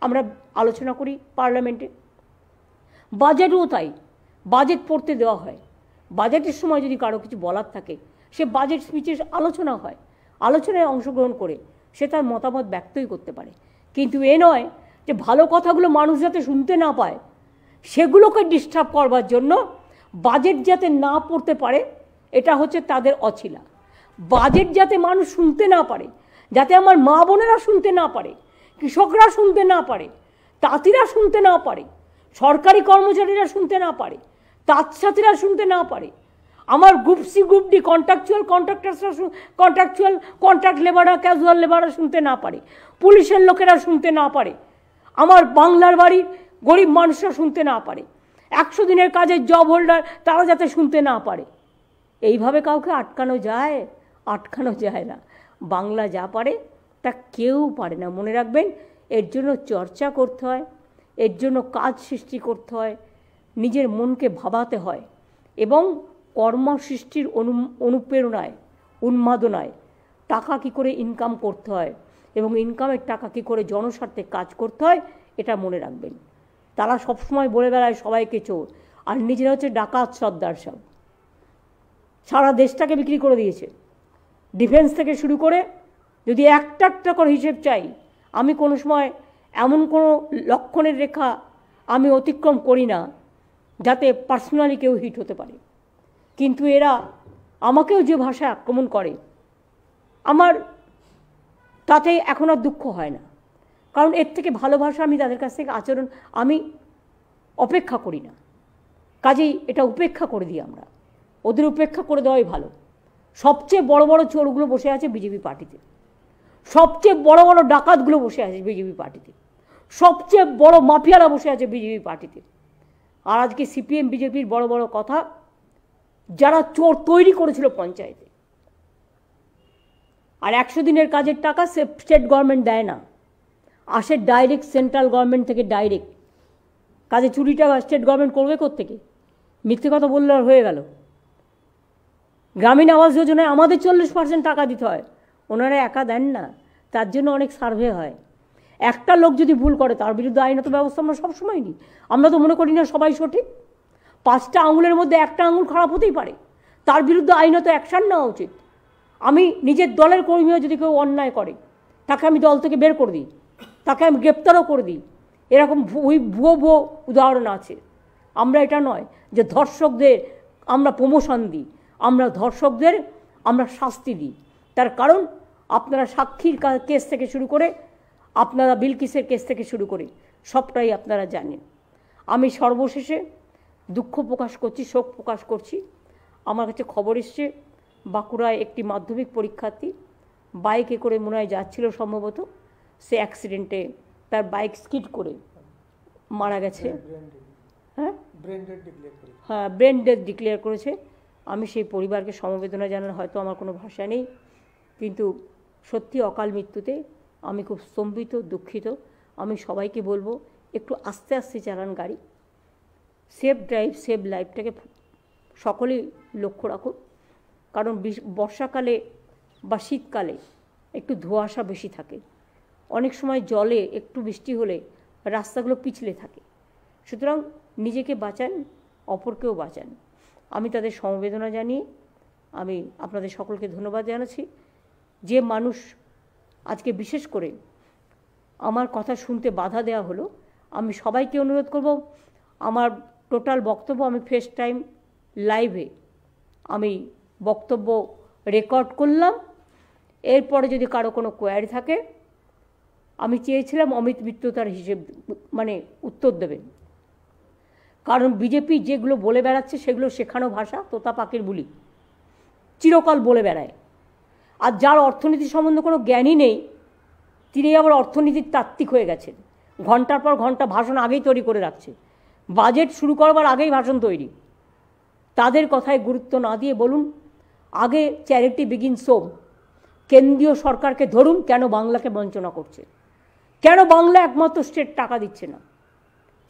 আমরা আলোচনা করি পার্লামেন্টে। বাজেটও তাই, বাজেট পড়তে দেওয়া হয়, বাজেটের সময় যদি কারো কিছু বলার থাকে সে বাজেট স্পিচের আলোচনা হয়, আলোচনায় অংশগ্রহণ করে সে তার মতামত ব্যক্তই করতে পারে। কিন্তু এ নয় যে ভালো কথাগুলো মানুষ যাতে শুনতে না পায় সেগুলোকে ডিস্টার্ব করবার জন্য বাজেট যাতে না পড়তে পারে এটা হচ্ছে তাদের অছিলা। বাজেট যাতে মানুষ শুনতে না পারে, যাতে আমার মা বোনেরা শুনতে না পারে, কৃষকরা শুনতে না পারে, তাঁতিরা শুনতে না পারে, সরকারি কর্মচারীরা শুনতে না পারে, তাঁতসাথীরা শুনতে না পারে, আমার group C group D contract লেবাররা ক্যাজুয়াল লেবাররা শুনতে না পারে, পুলিশের লোকেরা শুনতে না পারে, আমার বাংলার বাড়ির গরিব মানুষরা শুনতে না পারে, 100 দিনের কাজের জব হোল্ডার তারা যাতে শুনতে না পারে, এইভাবে কাউকে আটকানো যায়? আটকানো যায় না। বাংলা যা পারে তা কেউ পারে না। মনে রাখবেন, এর জন্য চর্চা করতে হয়, এর জন্য কাজ সৃষ্টি করতে হয়, নিজের মনকে ভাবাতে হয় এবং কর্মসৃষ্টির অনুপ্রেরণায় উন্মাদনায় টাকা কী করে ইনকাম করতে হয় এবং ইনকামের টাকা কী করে জনস্বার্থে কাজ করতে হয় এটা মনে রাখবেন। তারা সবসময় বলে বেড়ায় সবাইকে চোর, আর নিজেরা হচ্ছে ডাকাত সর্দার সব। সারা দেশটাকে বিক্রি করে দিয়েছে। ডিফেন্স থেকে শুরু করে যদি একটা একটা করে হিসেব চাই, আমি কোনো সময় এমন কোনো লক্ষণের রেখা আমি অতিক্রম করি না যাতে পার্সোনালি কেউ হিট হতে পারে। কিন্তু এরা আমাকেও যে ভাষায় আক্রমণ করে আমার তাতে এখন আর দুঃখ হয় না, কারণ এর থেকে ভালো ভাষা আমি তাদের কাছ থেকে আচরণ আমি অপেক্ষা করি না। কাজেই এটা উপেক্ষা করে দিই আমরা, ওদের উপেক্ষা করে দেওয়াই ভালো। সবচেয়ে বড় বড় চোরগুলো বসে আছে বিজেপি পার্টিতে, সবচেয়ে বড় বড় ডাকাতগুলো বসে আছে বিজেপি পার্টিতে, সবচেয়ে বড় মাফিয়ারা বসে আছে বিজেপি পার্টিতে। আর আজকে সিপিএম বিজেপির বড় বড় কথা, যারা চোর তৈরি করেছিল পঞ্চায়েতে। আর 100 দিনের কাজের টাকা স্টেট গভর্নমেন্ট দেয় না, আসে ডাইরেক্ট সেন্ট্রাল গভর্নমেন্ট থেকে ডাইরেক্ট। কাজে চুরিটা স্টেট গভর্নমেন্ট করবে কোত্থেকে? মিথ্যে কথা বললে আর হয়ে গেল। গ্রামীণ আবাস যোজনায় আমাদের 40% টাকা দিতে হয়, ওনারা একা দেন না, তার জন্য অনেক সার্ভে হয়। একটা লোক যদি ভুল করে তার বিরুদ্ধে আইনত ব্যবস্থা আমরা সবসময় নিই। আমরা তো মনে করি না সবাই সঠিক। 5টা আঙুলের মধ্যে একটা আঙুল খারাপ হতেই পারে, তার বিরুদ্ধে আইনত অ্যাকশান নেওয়া উচিত। আমি নিজের দলের কর্মীও যদি কেউ অন্যায় করে তাকে আমি দল থেকে বের করে দিই, তাকে আমি গ্রেপ্তারও করে দিই। এরকম ভুয়ো উদাহরণ আছে। আমরা এটা নয় যে ধর্ষকদের আমরা প্রমোশন দিই, আমরা ধর্ষকদের আমরা শাস্তি দিই। তার কারণ আপনারা সাক্ষীর কেস থেকে শুরু করে আপনারা বিলকিসের কেস থেকে শুরু করে সবটাই আপনারা জানেন। আমি সর্বশেষে দুঃখ প্রকাশ করছি, শোক প্রকাশ করছি। আমার কাছে খবর এসছে বাঁকুড়ায় একটি মাধ্যমিক পরীক্ষার্থী বাইকে করে মনে হয় যাচ্ছিল সম্ভবত, সে অ্যাক্সিডেন্টে তার বাইক স্কিড করে মারা গেছে। হ্যাঁ, ব্রেন ডেথ ডিক্লেয়ার করেছে। আমি সেই পরিবারকে সমবেদনা জানার হয়তো আমার কোনো ভাষা নেই, কিন্তু সত্যি অকাল মৃত্যুতে আমি খুব স্তম্ভিত, দুঃখিত। আমি সবাইকে বলবো একটু আস্তে আস্তে চালান গাড়ি, সেফ ড্রাইভ সেভ লাইফটাকে সকলেই লক্ষ্য রাখুন। কারণ বর্ষাকালে বা শীতকালে একটু ধোঁয়াশা বেশি থাকে, অনেক সময় জলে একটু বৃষ্টি হলে রাস্তাগুলো পিছলে থাকে। সুতরাং নিজেকে বাঁচান, অপরকেও বাঁচান। আমি তাদের সমবেদনা জানিয়ে আমি আপনাদের সকলকে ধন্যবাদ জানাচ্ছি। যে মানুষ আজকে বিশেষ করে আমার কথা শুনতে বাধা দেওয়া হলো, আমি সবাইকে অনুরোধ করব, আমার টোটাল বক্তব্য আমি ফেস টাইম লাইভে আমি বক্তব্য রেকর্ড করলাম। এরপরে যদি কারো কোনো কোয়ারি থাকে, আমি চেয়েছিলাম অমিত মিত্র তার হিসেব উত্তর দেবেন। কারণ বিজেপি যেগুলো বলে বেড়াচ্ছে সেগুলো শেখানো ভাষা, তোতা পাখির বুলি, চিরকাল বলে বেড়ায়। আর যার অর্থনীতি সম্বন্ধে কোনো জ্ঞানই নেই তিনি আবার অর্থনীতির তাত্ত্বিক হয়ে গেছেন। ঘন্টার পর ঘন্টা ভাষণ আগেই তৈরি করে রাখছে, বাজেট শুরু করবার আগেই ভাষণ তৈরি। তাদের কথায় গুরুত্ব না দিয়ে বলুন আগে চ্যারিটি বিগিনস হোম। কেন্দ্রীয় সরকারকে ধরুন কেন বাংলাকে বঞ্চনা করছে, কেন বাংলা একমাত্র স্টেট টাকা দিচ্ছে না,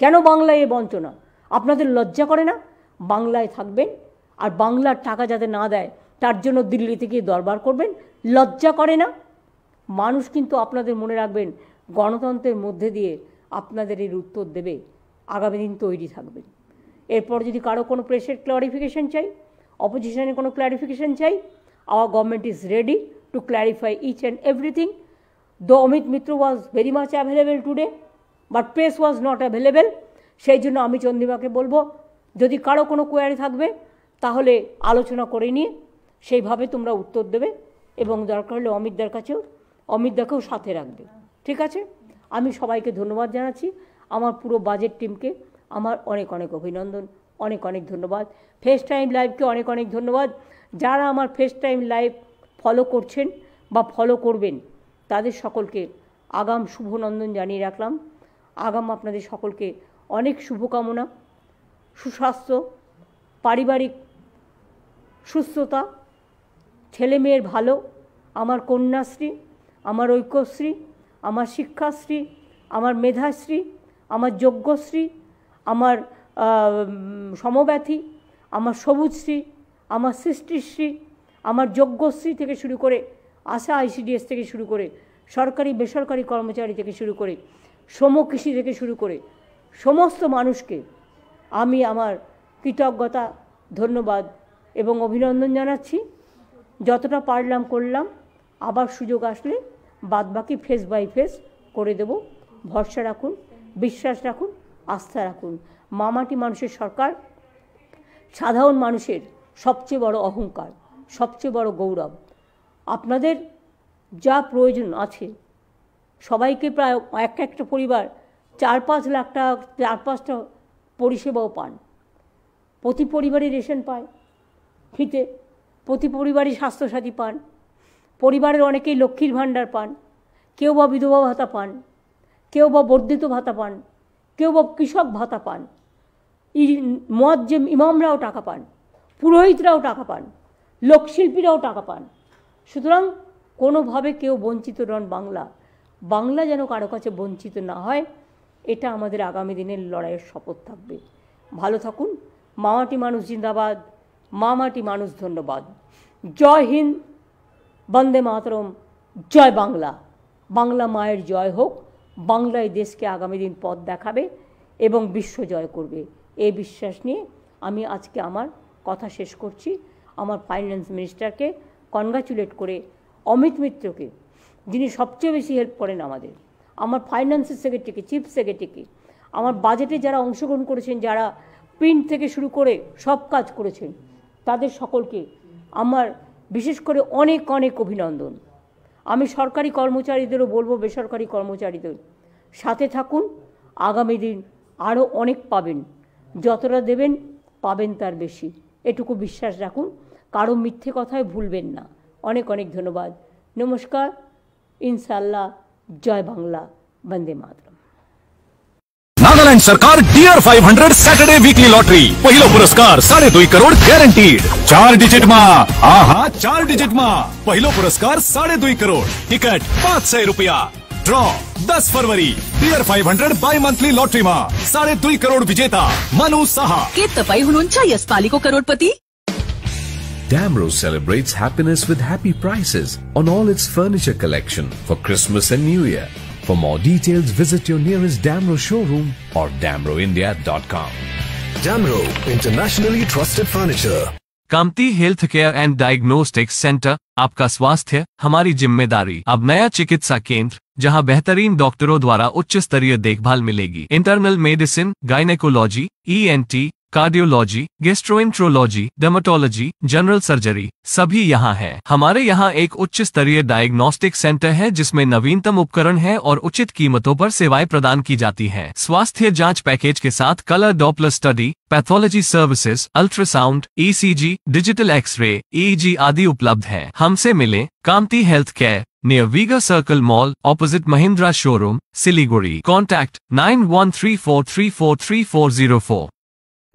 কেন বাংলায় এ বঞ্চনা? আপনাদের লজ্জা করে না? বাংলায় থাকবেন আর বাংলার টাকা যাতে না দেয় তার জন্য দিল্লিতে গিয়ে দরবার করবেন? লজ্জা করে না? মানুষ কিন্তু আপনাদের মনে রাখবেন, গণতন্ত্রের মধ্যে দিয়ে আপনাদের এর উত্তর দেবে, আগামী দিন তৈরি থাকবেন। এরপর যদি কারো কোনো প্রেসের ক্লারিফিকেশন চাই, অপোজিশনের কোনো ক্লারিফিকেশন চাই, our government is ready to clarify each and everything. Though Amit Mitra was very much available today, but press was not available. সেই জন্য আমি চন্দ্রিমাকে বলবো, যদি কারো কোনো কোয়ারি থাকবে তাহলে আলোচনা করে নিয়ে সেইভাবে তোমরা উত্তর দেবে, এবং দরকার হলে অমিতদাকেও সাথে রাখবে। ঠিক আছে? আমি সবাইকে ধন্যবাদ জানাচ্ছি। আমার পুরো বাজেট টিমকে আমার অনেক অনেক অভিনন্দন, অনেক অনেক ধন্যবাদ। ফেস টাইম লাইভকে অনেক অনেক ধন্যবাদ। যারা আমার ফেস টাইম লাইভ ফলো করছেন বা ফলো করবেন তাদের সকলকে আগাম শুভনন্দন জানিয়ে রাখলাম। আগাম আপনাদের সকলকে অনেক শুভকামনা, সুস্বাস্থ্য, পারিবারিক সুস্থতা, ছেলে মেয়ের ভালো, আমার কন্যাশ্রী, আমার ঐক্যশ্রী, আমার শিক্ষাশ্রী, আমার মেধাশ্রী, আমার যজ্ঞশ্রী, আমার সমব্যথী, আমার সবুজশ্রী, আমার সৃষ্টিশ্রী, আমার যজ্ঞশ্রী থেকে শুরু করে আশা আইসিডিএস থেকে শুরু করে সরকারি বেসরকারি কর্মচারী থেকে শুরু করে সমকৃষি থেকে শুরু করে সমস্ত মানুষকে আমি আমার কৃতজ্ঞতা, ধন্যবাদ এবং অভিনন্দন জানাচ্ছি। যতটা পারলাম করলাম, আবার সুযোগ আসলে বাদবাকি ফেস বাই ফেস করে দেব। ভরসা রাখুন, বিশ্বাস রাখুন, আস্থা রাখুন। মামাটি মানুষের সরকার সাধারণ মানুষের সবচেয়ে বড় অহংকার, সবচেয়ে বড় গৌরব। আপনাদের যা প্রয়োজন আছে, সবাইকে প্রায় একটা পরিবার 4-5 লাখ টাকা 4-5টা পরিষেবাও পান। প্রতি পরিবারই রেশন পায় ফ্রিতে, প্রতি পরিবারই স্বাস্থ্যসাথী পান, পরিবারের অনেকেই লক্ষ্মীর ভাণ্ডার পান, কেউ বা বিধবা ভাতা পান, কেউ বা বর্ধিত ভাতা পান, কেউ বা কৃষক ভাতা পান, ইমামরাও টাকা পান, পুরোহিতরাও টাকা পান, লোকশিল্পীরাও টাকা পান। সুতরাং কোনোভাবে কেউ বঞ্চিত নন। বাংলা যেন কারো কাছে বঞ্চিত না হয়, এটা আমাদের আগামী দিনের লড়াইয়ের শপথ থাকবে। ভালো থাকুন। মামাটি মানুষ জিন্দাবাদ, মামাটি মানুষ ধন্যবাদ। জয় হিন্দ, বন্দে মাতরম, জয় বাংলা। বাংলা মায়ের জয় হোক। বাংলায় দেশকে আগামী দিন পথ দেখাবে এবং বিশ্ব জয় করবে, এই বিশ্বাস নিয়ে আমি আজকে আমার কথা শেষ করছি। আমার ফাইন্যান্স মিনিস্টারকে কনগ্রাচুলেট করে, অমিত মিত্রকে যিনি সবচেয়ে বেশি হেল্প করেন আমাদের, আমার ফাইন্যান্সের সেক্রেটারিকে, চিফ সেক্রেটারিকে, আমার বাজেটে যারা অংশগ্রহণ করেছেন, যারা প্রিন্ট থেকে শুরু করে সব কাজ করেছেন, তাদের সকলকে আমার বিশেষ করে অনেক অনেক অভিনন্দন। আমি সরকারি কর্মচারীদেরও বলবো, বেসরকারি কর্মচারীদের সাথে থাকুন। আগামী দিন আরও অনেক পাবেন, যতটা দেবেন পাবেন তার বেশি, এটুকু বিশ্বাস রাখুন। কারো মিথ্যে কথায় ভুলবেন না। অনেক অনেক ধন্যবাদ। নমস্কার। इंशाल्लाह। जय बांग्ला, वंदे मातरम। नागालैंड सरकार डियर 500 सैटरडे वीकली लॉटरी पहिलो पुरस्कार 2.5 करोड़ गारंटीड। 4 डिजिट मा, हाँ 4 डिजिट मा पहिलो पुरस्कार 2.5 करोड़। टिकट 500 रुपया। ड्रॉ 10 फरवरी डियर 500 बाय मंथली लॉटरी मा 2.5 करोड़ विजेता मनु साहा के तपाई हुनुहुन्छ यसपालिको करोडपति। Damro celebrates happiness with happy prices on all its furniture collection for Christmas and New Year. For more details, visit your nearest Damro showroom or damroindia.com. Damro, internationally trusted furniture. Kamti health care and diagnostics centre, आपका स्वास्थ्य हमारी जिम्मेदारी। अब नया चिकित्सा केंद्र जहां बेहतरीन डॉक्टरों द्वारा उच्च स्तरीय देखभाल मिलेगी। Internal medicine, gynaecology, ENT, cardiology, gastroenterology, dermatology, general surgery सभी यहाँ है। हमारे यहाँ एक उच्च स्तरीय डायग्नोस्टिक सेंटर है जिसमें नवीनतम उपकरण है और उचित कीमतों पर सेवाएं प्रदान की जाती हैं। स्वास्थ्य जांच पैकेज के साथ colour Doppler study, pathology services, ultrasound, ECG, digital x-ray, EEG आदि उपलब्ध है। हमसे मिले Kamti health care, near Vega circle mall, opposite Mahindra showroom, Siliguri. Contact 9134343404।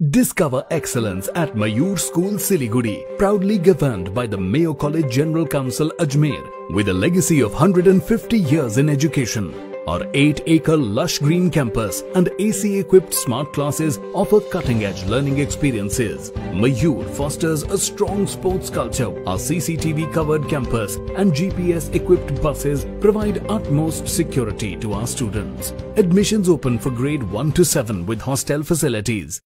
Discover excellence at Mayur School, Siliguri, proudly governed by the Mayo College General Council, Ajmer, with a legacy of 150 years in education. Our 8-acre lush green campus and AC-equipped smart classes offer cutting-edge learning experiences. Mayur fosters a strong sports culture. Our CCTV-covered campus and GPS-equipped buses provide utmost security to our students. Admissions open for grade 1 to 7 with hostel facilities.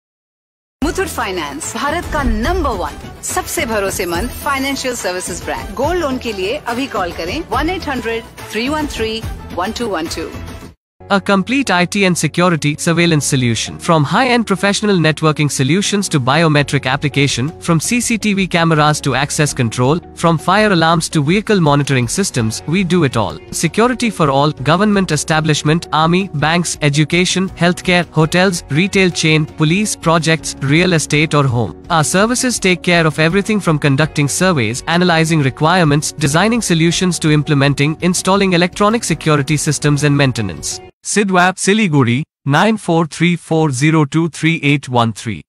Muthoot finance Bharat का number 1 सबसे भरोसेमंद financial services brand. Gold loan के लिए अभी call करें 1-800-313-1212। A complete IT and security surveillance solution. From high-end professional networking solutions to biometric application, from CCTV cameras to access control, from fire alarms to vehicle monitoring systems, we do it all. Security for all, government establishment, army, banks, education, healthcare, hotels, retail chain, police, projects, real estate or home. Our services take care of everything from conducting surveys, analyzing requirements, designing solutions to implementing, installing electronic security systems and maintenance. Sidwap Siliguri 9434023813